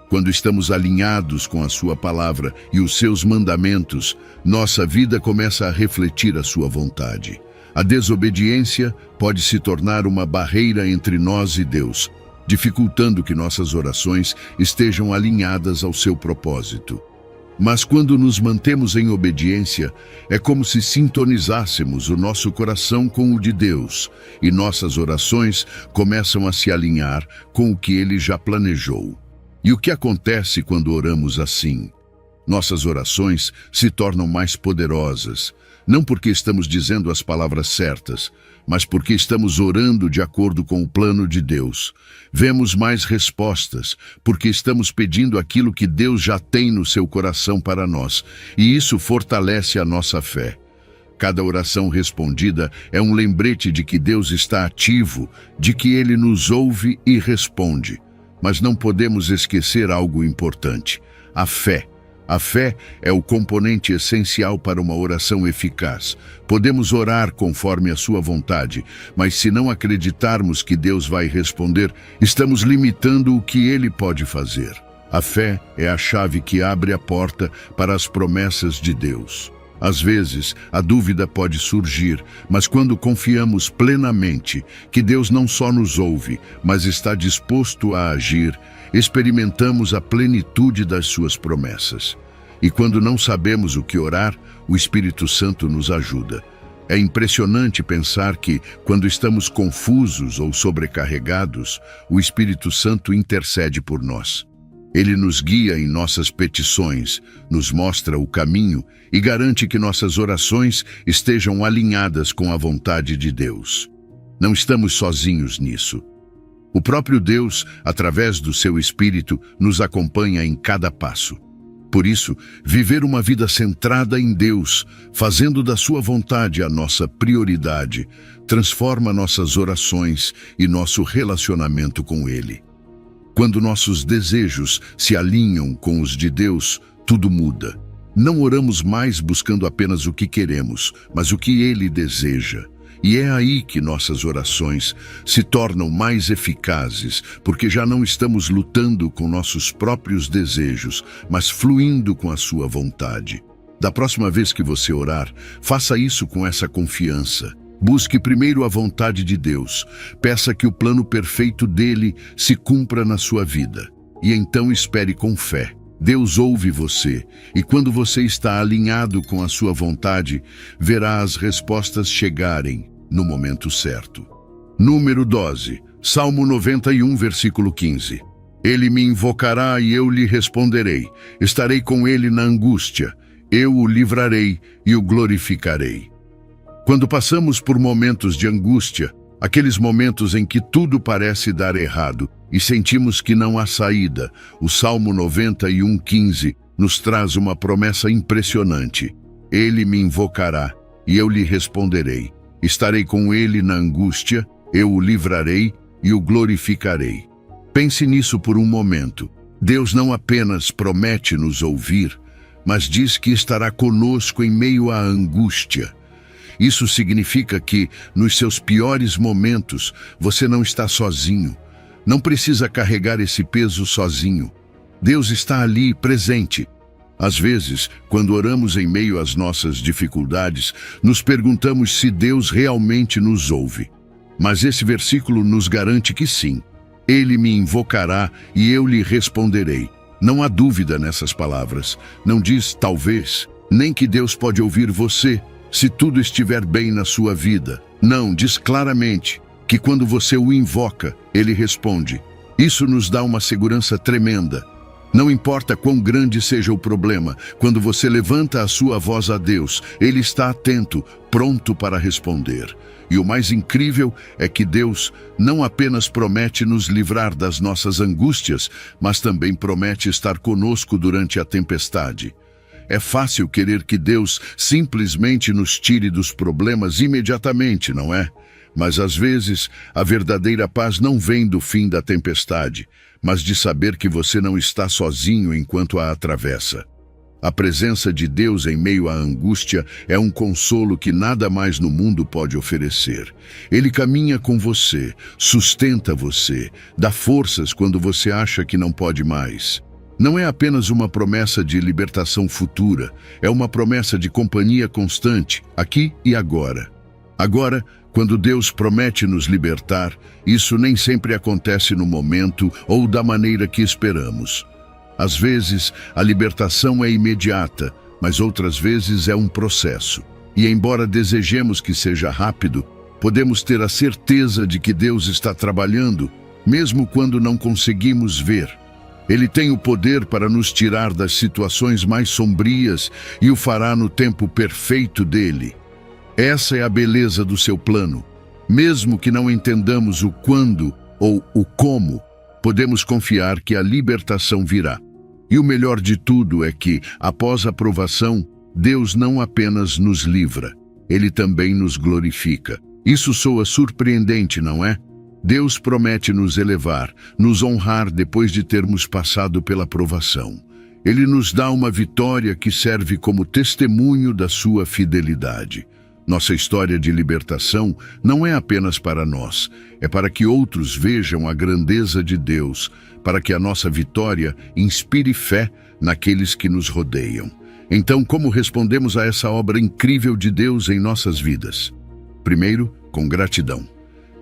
Quando estamos alinhados com a sua palavra e os seus mandamentos, nossa vida começa a refletir a sua vontade. A desobediência pode se tornar uma barreira entre nós e Deus, dificultando que nossas orações estejam alinhadas ao seu propósito. Mas quando nos mantemos em obediência, é como se sintonizássemos o nosso coração com o de Deus, e nossas orações começam a se alinhar com o que Ele já planejou. E o que acontece quando oramos assim? Nossas orações se tornam mais poderosas, não porque estamos dizendo as palavras certas, mas porque estamos orando de acordo com o plano de Deus. Vemos mais respostas, porque estamos pedindo aquilo que Deus já tem no seu coração para nós, e isso fortalece a nossa fé. Cada oração respondida é um lembrete de que Deus está ativo, de que Ele nos ouve e responde. Mas não podemos esquecer algo importante: a fé. A fé é o componente essencial para uma oração eficaz. Podemos orar conforme a sua vontade, mas se não acreditarmos que Deus vai responder, estamos limitando o que Ele pode fazer. A fé é a chave que abre a porta para as promessas de Deus. Às vezes, a dúvida pode surgir, mas quando confiamos plenamente que Deus não só nos ouve, mas está disposto a agir, experimentamos a plenitude das suas promessas. E quando não sabemos o que orar, o Espírito Santo nos ajuda. É impressionante pensar que, quando estamos confusos ou sobrecarregados, o Espírito Santo intercede por nós. Ele nos guia em nossas petições, nos mostra o caminho e garante que nossas orações estejam alinhadas com a vontade de Deus. Não estamos sozinhos nisso. O próprio Deus, através do seu Espírito, nos acompanha em cada passo. Por isso, viver uma vida centrada em Deus, fazendo da sua vontade a nossa prioridade, transforma nossas orações e nosso relacionamento com Ele. Quando nossos desejos se alinham com os de Deus, tudo muda. Não oramos mais buscando apenas o que queremos, mas o que Ele deseja. E é aí que nossas orações se tornam mais eficazes, porque já não estamos lutando com nossos próprios desejos, mas fluindo com a sua vontade. Da próxima vez que você orar, faça isso com essa confiança. Busque primeiro a vontade de Deus, peça que o plano perfeito dele se cumpra na sua vida, e então espere com fé. Deus ouve você, e quando você está alinhado com a sua vontade, verá as respostas chegarem no momento certo. Número 12, Salmo 91, versículo 15. Ele me invocará e eu lhe responderei. Estarei com ele na angústia. Eu o livrarei e o glorificarei. Quando passamos por momentos de angústia, Aqueles momentos em que tudo parece dar errado e sentimos que não há saída. O Salmo 91:15 nos traz uma promessa impressionante. Ele me invocará e eu lhe responderei. Estarei com ele na angústia, eu o livrarei e o glorificarei. Pense nisso por um momento. Deus não apenas promete nos ouvir, mas diz que estará conosco em meio à angústia. Isso significa que, nos seus piores momentos, você não está sozinho. Não precisa carregar esse peso sozinho. Deus está ali, presente. Às vezes, quando oramos em meio às nossas dificuldades, nos perguntamos se Deus realmente nos ouve. Mas esse versículo nos garante que sim. Ele me invocará e eu lhe responderei. Não há dúvida nessas palavras. Não diz talvez, nem que Deus pode ouvir você se tudo estiver bem na sua vida. Não, diz claramente que quando você o invoca, ele responde. Isso nos dá uma segurança tremenda. Não importa quão grande seja o problema, quando você levanta a sua voz a Deus, ele está atento, pronto para responder. E o mais incrível é que Deus não apenas promete nos livrar das nossas angústias, mas também promete estar conosco durante a tempestade. É fácil querer que Deus simplesmente nos tire dos problemas imediatamente, não é? Mas às vezes, a verdadeira paz não vem do fim da tempestade, mas de saber que você não está sozinho enquanto a atravessa. A presença de Deus em meio à angústia é um consolo que nada mais no mundo pode oferecer. Ele caminha com você, sustenta você, dá forças quando você acha que não pode mais. Não é apenas uma promessa de libertação futura, é uma promessa de companhia constante, aqui e agora. Agora, quando Deus promete nos libertar, isso nem sempre acontece no momento ou da maneira que esperamos. Às vezes, a libertação é imediata, mas outras vezes é um processo. E embora desejemos que seja rápido, podemos ter a certeza de que Deus está trabalhando, mesmo quando não conseguimos ver. Ele tem o poder para nos tirar das situações mais sombrias e o fará no tempo perfeito dele. Essa é a beleza do seu plano. Mesmo que não entendamos o quando ou o como, podemos confiar que a libertação virá. E o melhor de tudo é que, após a provação, Deus não apenas nos livra, Ele também nos glorifica. Isso soa surpreendente, não é? Deus promete nos elevar, nos honrar depois de termos passado pela provação. Ele nos dá uma vitória que serve como testemunho da sua fidelidade. Nossa história de libertação não é apenas para nós, é para que outros vejam a grandeza de Deus, para que a nossa vitória inspire fé naqueles que nos rodeiam. Então, como respondemos a essa obra incrível de Deus em nossas vidas? Primeiro, com gratidão.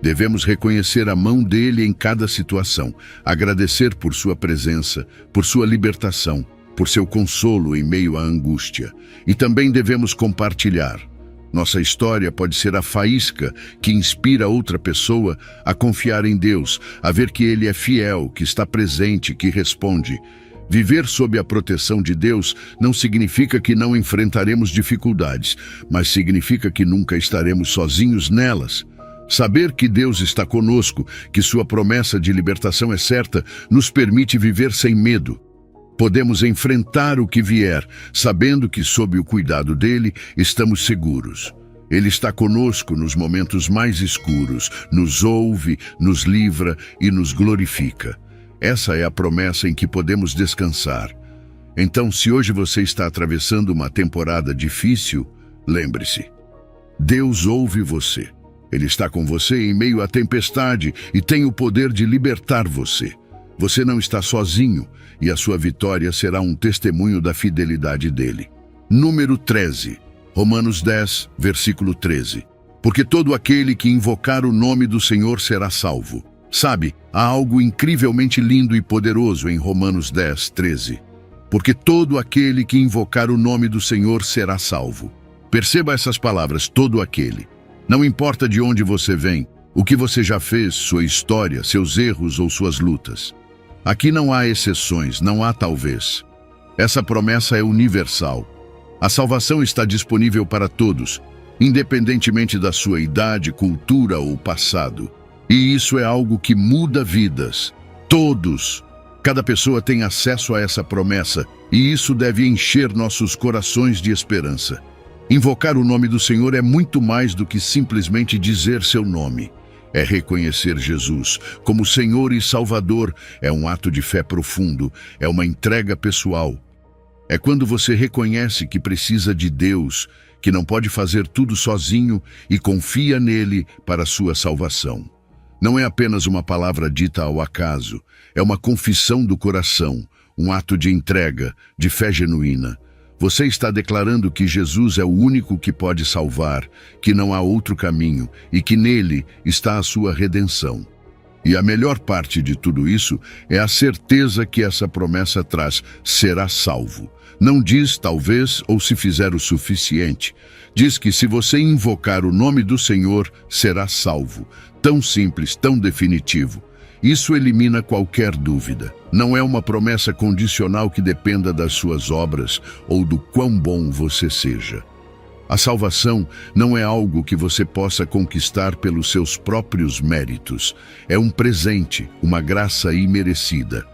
Devemos reconhecer a mão dele em cada situação, agradecer por sua presença, por sua libertação, por seu consolo em meio à angústia. E também devemos compartilhar. Nossa história pode ser a faísca que inspira outra pessoa a confiar em Deus, a ver que Ele é fiel, que está presente, que responde. Viver sob a proteção de Deus não significa que não enfrentaremos dificuldades, mas significa que nunca estaremos sozinhos nelas. Saber que Deus está conosco, que sua promessa de libertação é certa, nos permite viver sem medo. Podemos enfrentar o que vier, sabendo que, sob o cuidado dele, estamos seguros. Ele está conosco nos momentos mais escuros, nos ouve, nos livra e nos glorifica. Essa é a promessa em que podemos descansar. Então, se hoje você está atravessando uma temporada difícil, lembre-se, Deus ouve você. Ele está com você em meio à tempestade e tem o poder de libertar você. Você não está sozinho e a sua vitória será um testemunho da fidelidade dele. Número 13, Romanos 10, versículo 13. Porque todo aquele que invocar o nome do Senhor será salvo. Sabe, há algo incrivelmente lindo e poderoso em Romanos 10, 13. Porque todo aquele que invocar o nome do Senhor será salvo. Perceba essas palavras, todo aquele. Não importa de onde você vem, o que você já fez, sua história, seus erros ou suas lutas. Aqui não há exceções, não há talvez. Essa promessa é universal. A salvação está disponível para todos, independentemente da sua idade, cultura ou passado. E isso é algo que muda vidas. Todos. Cada pessoa tem acesso a essa promessa, e isso deve encher nossos corações de esperança. Invocar o nome do Senhor é muito mais do que simplesmente dizer seu nome. É reconhecer Jesus como Senhor e Salvador, é um ato de fé profundo, é uma entrega pessoal. É quando você reconhece que precisa de Deus, que não pode fazer tudo sozinho e confia nele para a sua salvação. Não é apenas uma palavra dita ao acaso, é uma confissão do coração, um ato de entrega, de fé genuína. Você está declarando que Jesus é o único que pode salvar, que não há outro caminho e que nele está a sua redenção. E a melhor parte de tudo isso é a certeza que essa promessa traz: será salvo. Não diz talvez ou se fizer o suficiente. Diz que se você invocar o nome do Senhor, será salvo. Tão simples, tão definitivo. Isso elimina qualquer dúvida. Não é uma promessa condicional que dependa das suas obras ou do quão bom você seja. A salvação não é algo que você possa conquistar pelos seus próprios méritos. É um presente, uma graça imerecida.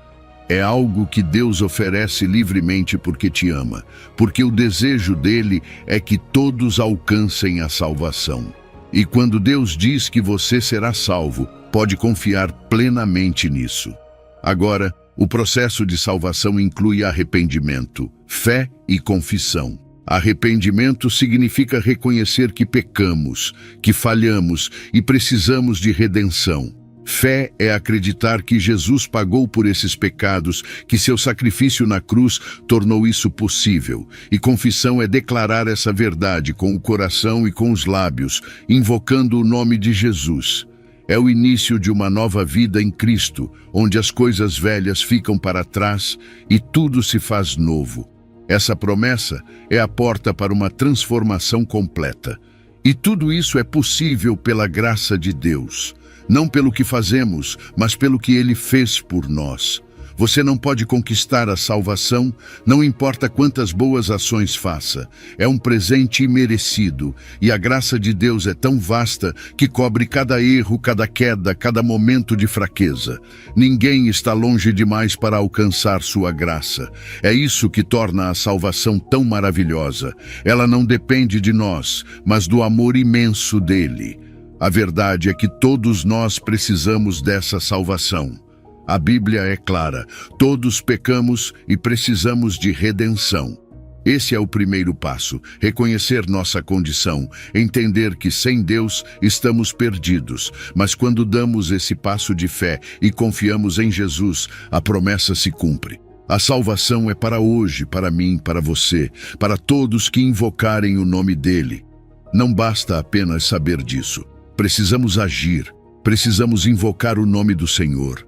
É algo que Deus oferece livremente porque te ama, porque o desejo dele é que todos alcancem a salvação. E quando Deus diz que você será salvo, pode confiar plenamente nisso. Agora, o processo de salvação inclui arrependimento, fé e confissão. Arrependimento significa reconhecer que pecamos, que falhamos e precisamos de redenção. Fé é acreditar que Jesus pagou por esses pecados, que seu sacrifício na cruz tornou isso possível. E confissão é declarar essa verdade com o coração e com os lábios, invocando o nome de Jesus. É o início de uma nova vida em Cristo, onde as coisas velhas ficam para trás e tudo se faz novo. Essa promessa é a porta para uma transformação completa. E tudo isso é possível pela graça de Deus. Não pelo que fazemos, mas pelo que Ele fez por nós. Você não pode conquistar a salvação, não importa quantas boas ações faça. É um presente imerecido, e a graça de Deus é tão vasta que cobre cada erro, cada queda, cada momento de fraqueza. Ninguém está longe demais para alcançar sua graça. É isso que torna a salvação tão maravilhosa. Ela não depende de nós, mas do amor imenso dele. A verdade é que todos nós precisamos dessa salvação. A Bíblia é clara: todos pecamos e precisamos de redenção. Esse é o primeiro passo: reconhecer nossa condição, entender que sem Deus estamos perdidos. Mas quando damos esse passo de fé e confiamos em Jesus, a promessa se cumpre. A salvação é para hoje, para mim, para você, para todos que invocarem o nome dele. Não basta apenas saber disso. Precisamos agir, precisamos invocar o nome do Senhor.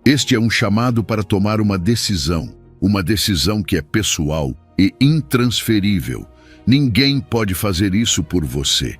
Este é um chamado para tomar uma decisão que é pessoal e intransferível. Ninguém pode fazer isso por você.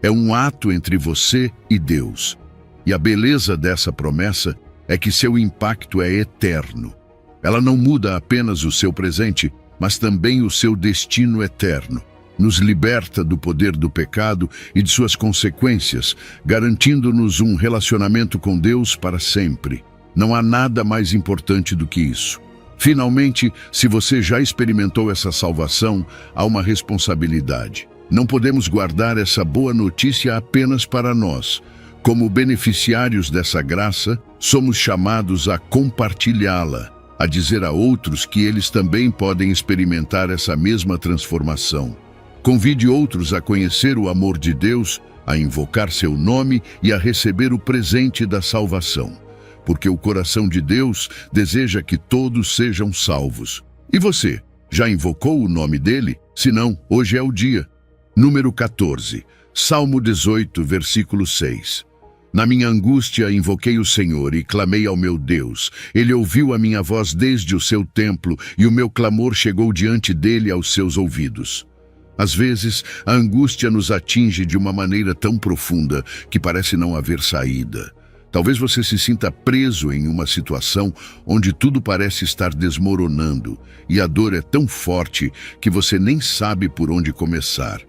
É um ato entre você e Deus. E a beleza dessa promessa é que seu impacto é eterno. Ela não muda apenas o seu presente, mas também o seu destino eterno. Nos liberta do poder do pecado e de suas consequências, garantindo-nos um relacionamento com Deus para sempre. Não há nada mais importante do que isso. Finalmente, se você já experimentou essa salvação, há uma responsabilidade. Não podemos guardar essa boa notícia apenas para nós. Como beneficiários dessa graça, somos chamados a compartilhá-la, a dizer a outros que eles também podem experimentar essa mesma transformação. Convide outros a conhecer o amor de Deus, a invocar seu nome e a receber o presente da salvação. Porque o coração de Deus deseja que todos sejam salvos. E você, já invocou o nome dele? Se não, hoje é o dia. Número 14, Salmo 18, versículo 6. Na minha angústia invoquei o Senhor e clamei ao meu Deus. Ele ouviu a minha voz desde o seu templo e o meu clamor chegou diante dele aos seus ouvidos. Às vezes, a angústia nos atinge de uma maneira tão profunda que parece não haver saída. Talvez você se sinta preso em uma situação onde tudo parece estar desmoronando e a dor é tão forte que você nem sabe por onde começar.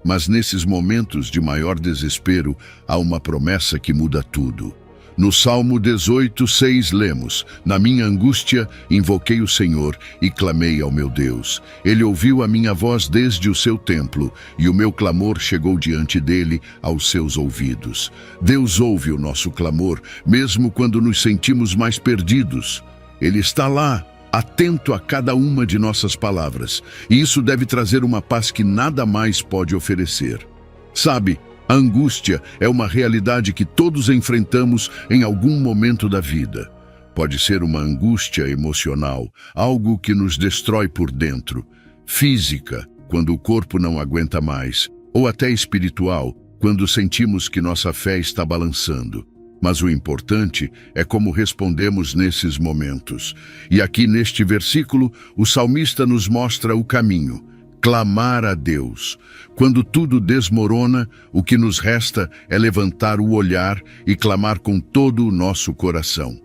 Mas nesses momentos de maior desespero, há uma promessa que muda tudo. No Salmo 18:6 lemos: Na minha angústia invoquei o Senhor e clamei ao meu Deus. Ele ouviu a minha voz desde o seu templo, e o meu clamor chegou diante dele aos seus ouvidos. Deus ouve o nosso clamor, mesmo quando nos sentimos mais perdidos. Ele está lá, atento a cada uma de nossas palavras, e isso deve trazer uma paz que nada mais pode oferecer. Sabe, a angústia é uma realidade que todos enfrentamos em algum momento da vida. Pode ser uma angústia emocional, algo que nos destrói por dentro, física, quando o corpo não aguenta mais, ou até espiritual, quando sentimos que nossa fé está balançando. Mas o importante é como respondemos nesses momentos. E aqui neste versículo, o salmista nos mostra o caminho: clamar a Deus. Quando tudo desmorona, o que nos resta é levantar o olhar e clamar com todo o nosso coração.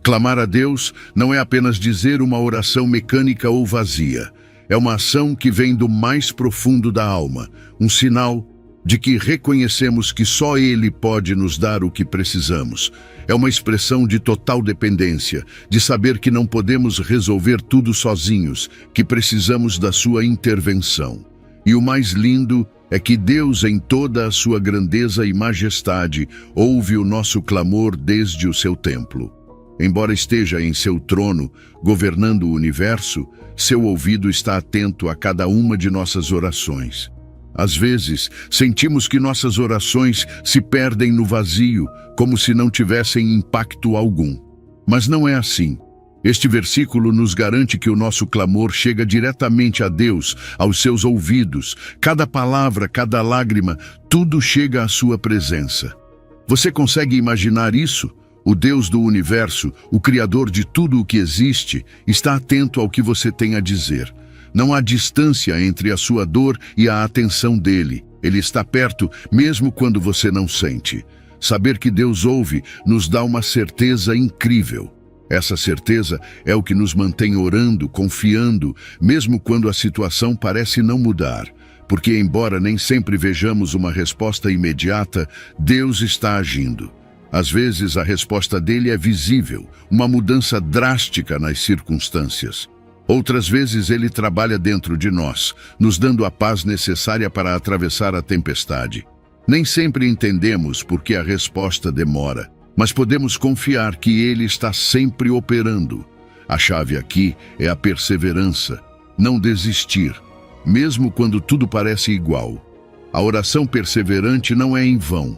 Clamar a Deus não é apenas dizer uma oração mecânica ou vazia. É uma ação que vem do mais profundo da alma, um sinal de que reconhecemos que só Ele pode nos dar o que precisamos. É uma expressão de total dependência, de saber que não podemos resolver tudo sozinhos, que precisamos da sua intervenção. E o mais lindo é que Deus, em toda a sua grandeza e majestade, ouve o nosso clamor desde o seu templo. Embora esteja em seu trono, governando o universo, seu ouvido está atento a cada uma de nossas orações. Às vezes, sentimos que nossas orações se perdem no vazio, como se não tivessem impacto algum. Mas não é assim. Este versículo nos garante que o nosso clamor chega diretamente a Deus, aos seus ouvidos. Cada palavra, cada lágrima, tudo chega à sua presença. Você consegue imaginar isso? O Deus do universo, o Criador de tudo o que existe, está atento ao que você tem a dizer. Não há distância entre a sua dor e a atenção dele. Ele está perto, mesmo quando você não sente. Saber que Deus ouve nos dá uma certeza incrível. Essa certeza é o que nos mantém orando, confiando, mesmo quando a situação parece não mudar. Porque, embora nem sempre vejamos uma resposta imediata, Deus está agindo. Às vezes, a resposta dele é visível, uma mudança drástica nas circunstâncias. Outras vezes ele trabalha dentro de nós, nos dando a paz necessária para atravessar a tempestade. Nem sempre entendemos por que a resposta demora, mas podemos confiar que ele está sempre operando. A chave aqui é a perseverança, não desistir, mesmo quando tudo parece igual. A oração perseverante não é em vão.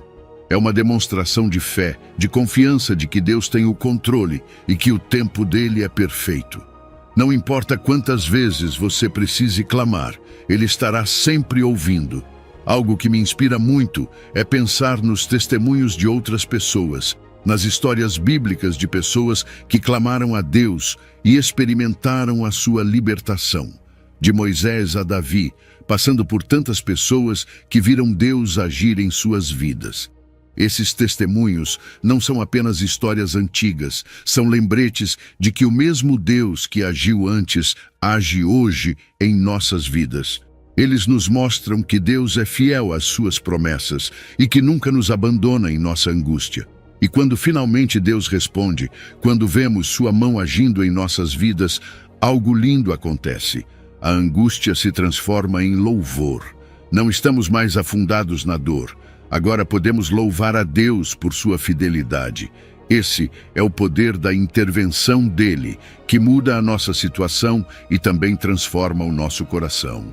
É uma demonstração de fé, de confiança de que Deus tem o controle e que o tempo dele é perfeito. Não importa quantas vezes você precise clamar, Ele estará sempre ouvindo. Algo que me inspira muito é pensar nos testemunhos de outras pessoas, nas histórias bíblicas de pessoas que clamaram a Deus e experimentaram a sua libertação. De Moisés a Davi, passando por tantas pessoas que viram Deus agir em suas vidas. Esses testemunhos não são apenas histórias antigas, são lembretes de que o mesmo Deus que agiu antes, age hoje em nossas vidas. Eles nos mostram que Deus é fiel às suas promessas e que nunca nos abandona em nossa angústia. E quando finalmente Deus responde, quando vemos sua mão agindo em nossas vidas, algo lindo acontece. A angústia se transforma em louvor. Não estamos mais afundados na dor. Agora podemos louvar a Deus por sua fidelidade. Esse é o poder da intervenção dele, que muda a nossa situação e também transforma o nosso coração.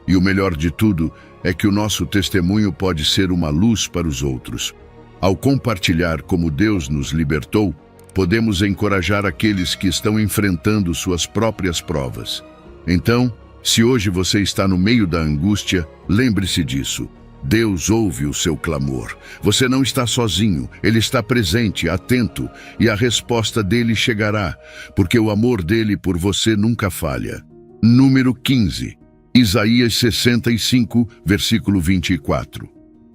E o melhor de tudo é que o nosso testemunho pode ser uma luz para os outros. Ao compartilhar como Deus nos libertou, podemos encorajar aqueles que estão enfrentando suas próprias provas. Então, se hoje você está no meio da angústia, lembre-se disso. Deus ouve o seu clamor. Você não está sozinho, Ele está presente, atento, e a resposta dele chegará, porque o amor dele por você nunca falha. Número 15, Isaías 65, versículo 24.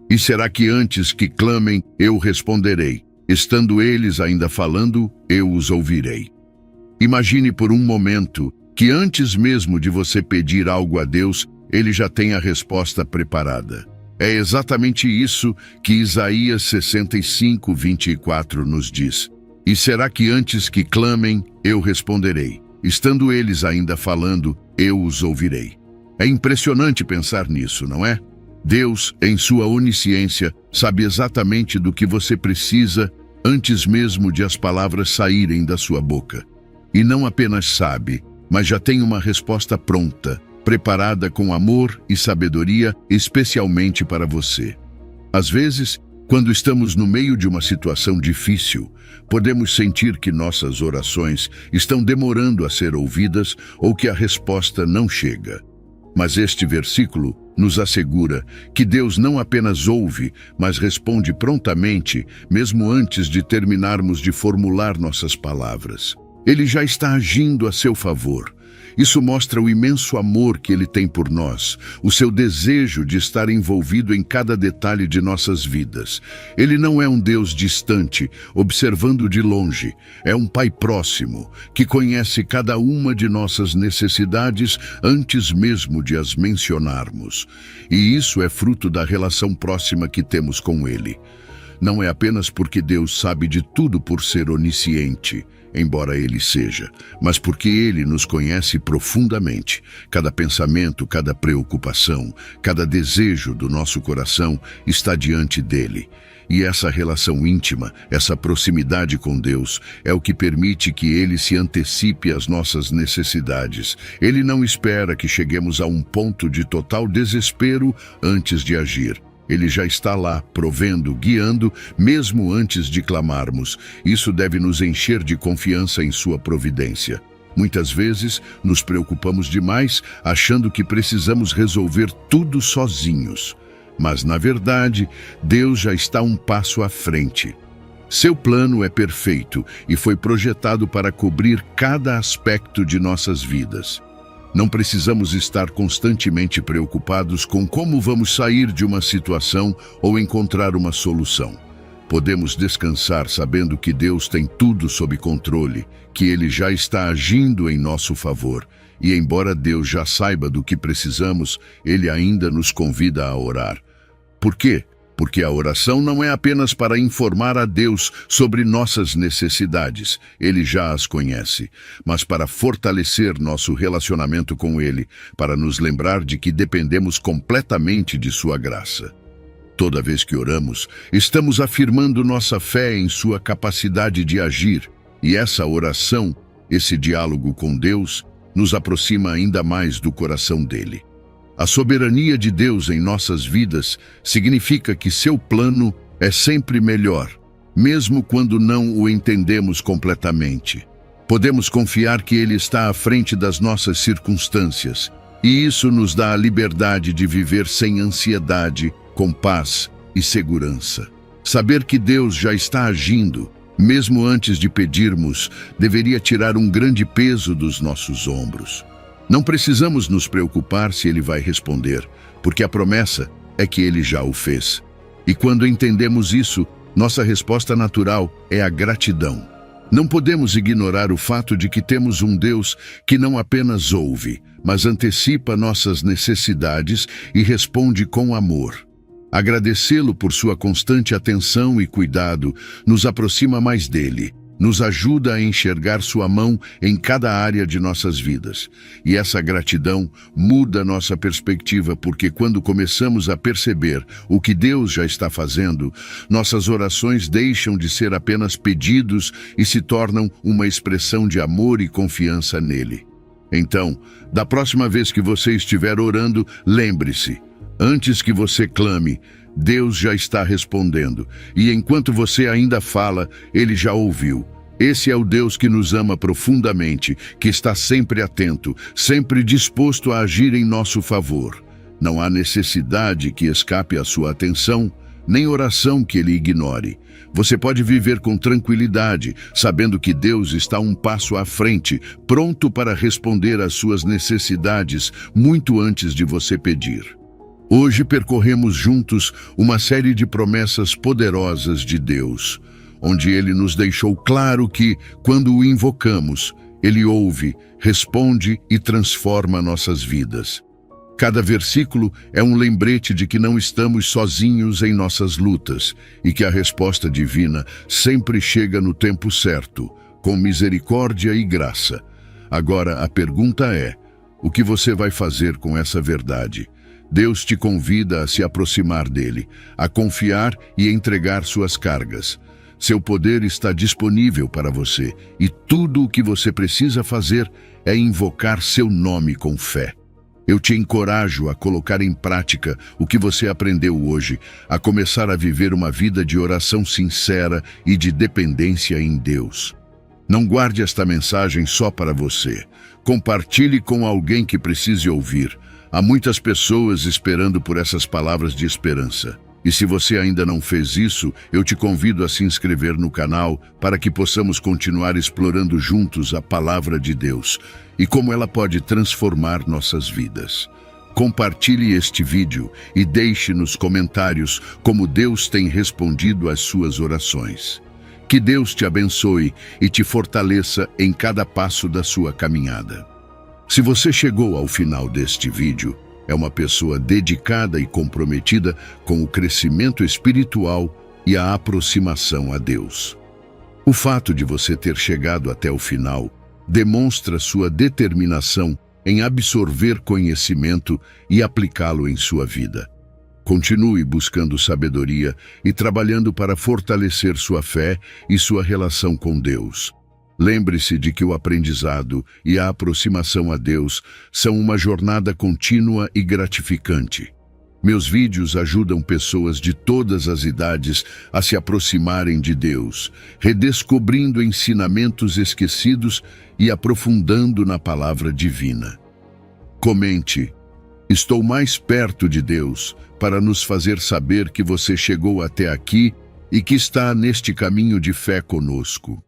E será que antes que clamem, eu responderei? Estando eles ainda falando, eu os ouvirei. Imagine por um momento que antes mesmo de você pedir algo a Deus, Ele já tem a resposta preparada. É exatamente isso que Isaías 65, 24 nos diz. E será que antes que clamem, eu responderei? Estando eles ainda falando, eu os ouvirei. É impressionante pensar nisso, não é? Deus, em sua onisciência, sabe exatamente do que você precisa antes mesmo de as palavras saírem da sua boca. E não apenas sabe, mas já tem uma resposta pronta, preparada com amor e sabedoria especialmente para você. Às vezes, quando estamos no meio de uma situação difícil, podemos sentir que nossas orações estão demorando a ser ouvidas ou que a resposta não chega. Mas este versículo nos assegura que Deus não apenas ouve, mas responde prontamente, mesmo antes de terminarmos de formular nossas palavras. Ele já está agindo a seu favor. Isso mostra o imenso amor que Ele tem por nós, o seu desejo de estar envolvido em cada detalhe de nossas vidas. Ele não é um Deus distante, observando de longe. É um Pai próximo, que conhece cada uma de nossas necessidades antes mesmo de as mencionarmos. E isso é fruto da relação próxima que temos com Ele. Não é apenas porque Deus sabe de tudo por ser onisciente, embora Ele seja, mas porque Ele nos conhece profundamente. Cada pensamento, cada preocupação, cada desejo do nosso coração está diante dEle. E essa relação íntima, essa proximidade com Deus, é o que permite que Ele se antecipe às nossas necessidades. Ele não espera que cheguemos a um ponto de total desespero antes de agir. Ele já está lá, provendo, guiando, mesmo antes de clamarmos. Isso deve nos encher de confiança em sua providência. Muitas vezes, nos preocupamos demais, achando que precisamos resolver tudo sozinhos. Mas, na verdade, Deus já está um passo à frente. Seu plano é perfeito e foi projetado para cobrir cada aspecto de nossas vidas. Não precisamos estar constantemente preocupados com como vamos sair de uma situação ou encontrar uma solução. Podemos descansar sabendo que Deus tem tudo sob controle, que Ele já está agindo em nosso favor. E embora Deus já saiba do que precisamos, Ele ainda nos convida a orar. Por quê? Porque a oração não é apenas para informar a Deus sobre nossas necessidades, Ele já as conhece, mas para fortalecer nosso relacionamento com Ele, para nos lembrar de que dependemos completamente de sua graça. Toda vez que oramos, estamos afirmando nossa fé em sua capacidade de agir, e essa oração, esse diálogo com Deus, nos aproxima ainda mais do coração dele. A soberania de Deus em nossas vidas significa que seu plano é sempre melhor, mesmo quando não o entendemos completamente. Podemos confiar que Ele está à frente das nossas circunstâncias, e isso nos dá a liberdade de viver sem ansiedade, com paz e segurança. Saber que Deus já está agindo, mesmo antes de pedirmos, deveria tirar um grande peso dos nossos ombros. Não precisamos nos preocupar se Ele vai responder, porque a promessa é que Ele já o fez. E quando entendemos isso, nossa resposta natural é a gratidão. Não podemos ignorar o fato de que temos um Deus que não apenas ouve, mas antecipa nossas necessidades e responde com amor. Agradecê-lo por sua constante atenção e cuidado nos aproxima mais dele. Nos ajuda a enxergar sua mão em cada área de nossas vidas. E essa gratidão muda nossa perspectiva, porque quando começamos a perceber o que Deus já está fazendo, nossas orações deixam de ser apenas pedidos e se tornam uma expressão de amor e confiança nele. Então, da próxima vez que você estiver orando, lembre-se, antes que você clame, Deus já está respondendo, e enquanto você ainda fala, Ele já ouviu. Esse é o Deus que nos ama profundamente, que está sempre atento, sempre disposto a agir em nosso favor. Não há necessidade que escape à sua atenção, nem oração que Ele ignore. Você pode viver com tranquilidade, sabendo que Deus está um passo à frente, pronto para responder às suas necessidades muito antes de você pedir. Hoje percorremos juntos uma série de promessas poderosas de Deus, onde Ele nos deixou claro que, quando o invocamos, Ele ouve, responde e transforma nossas vidas. Cada versículo é um lembrete de que não estamos sozinhos em nossas lutas e que a resposta divina sempre chega no tempo certo, com misericórdia e graça. Agora, a pergunta é: o que você vai fazer com essa verdade? Deus te convida a se aproximar dele, a confiar e entregar suas cargas. Seu poder está disponível para você e tudo o que você precisa fazer é invocar seu nome com fé. Eu te encorajo a colocar em prática o que você aprendeu hoje, a começar a viver uma vida de oração sincera e de dependência em Deus. Não guarde esta mensagem só para você. Compartilhe com alguém que precise ouvir. Há muitas pessoas esperando por essas palavras de esperança. E se você ainda não fez isso, eu te convido a se inscrever no canal para que possamos continuar explorando juntos a palavra de Deus e como ela pode transformar nossas vidas. Compartilhe este vídeo e deixe nos comentários como Deus tem respondido às suas orações. Que Deus te abençoe e te fortaleça em cada passo da sua caminhada. Se você chegou ao final deste vídeo, é uma pessoa dedicada e comprometida com o crescimento espiritual e a aproximação a Deus. O fato de você ter chegado até o final demonstra sua determinação em absorver conhecimento e aplicá-lo em sua vida. Continue buscando sabedoria e trabalhando para fortalecer sua fé e sua relação com Deus. Lembre-se de que o aprendizado e a aproximação a Deus são uma jornada contínua e gratificante. Meus vídeos ajudam pessoas de todas as idades a se aproximarem de Deus, redescobrindo ensinamentos esquecidos e aprofundando na palavra divina. Comente: estou mais perto de Deus, para nos fazer saber que você chegou até aqui e que está neste caminho de fé conosco.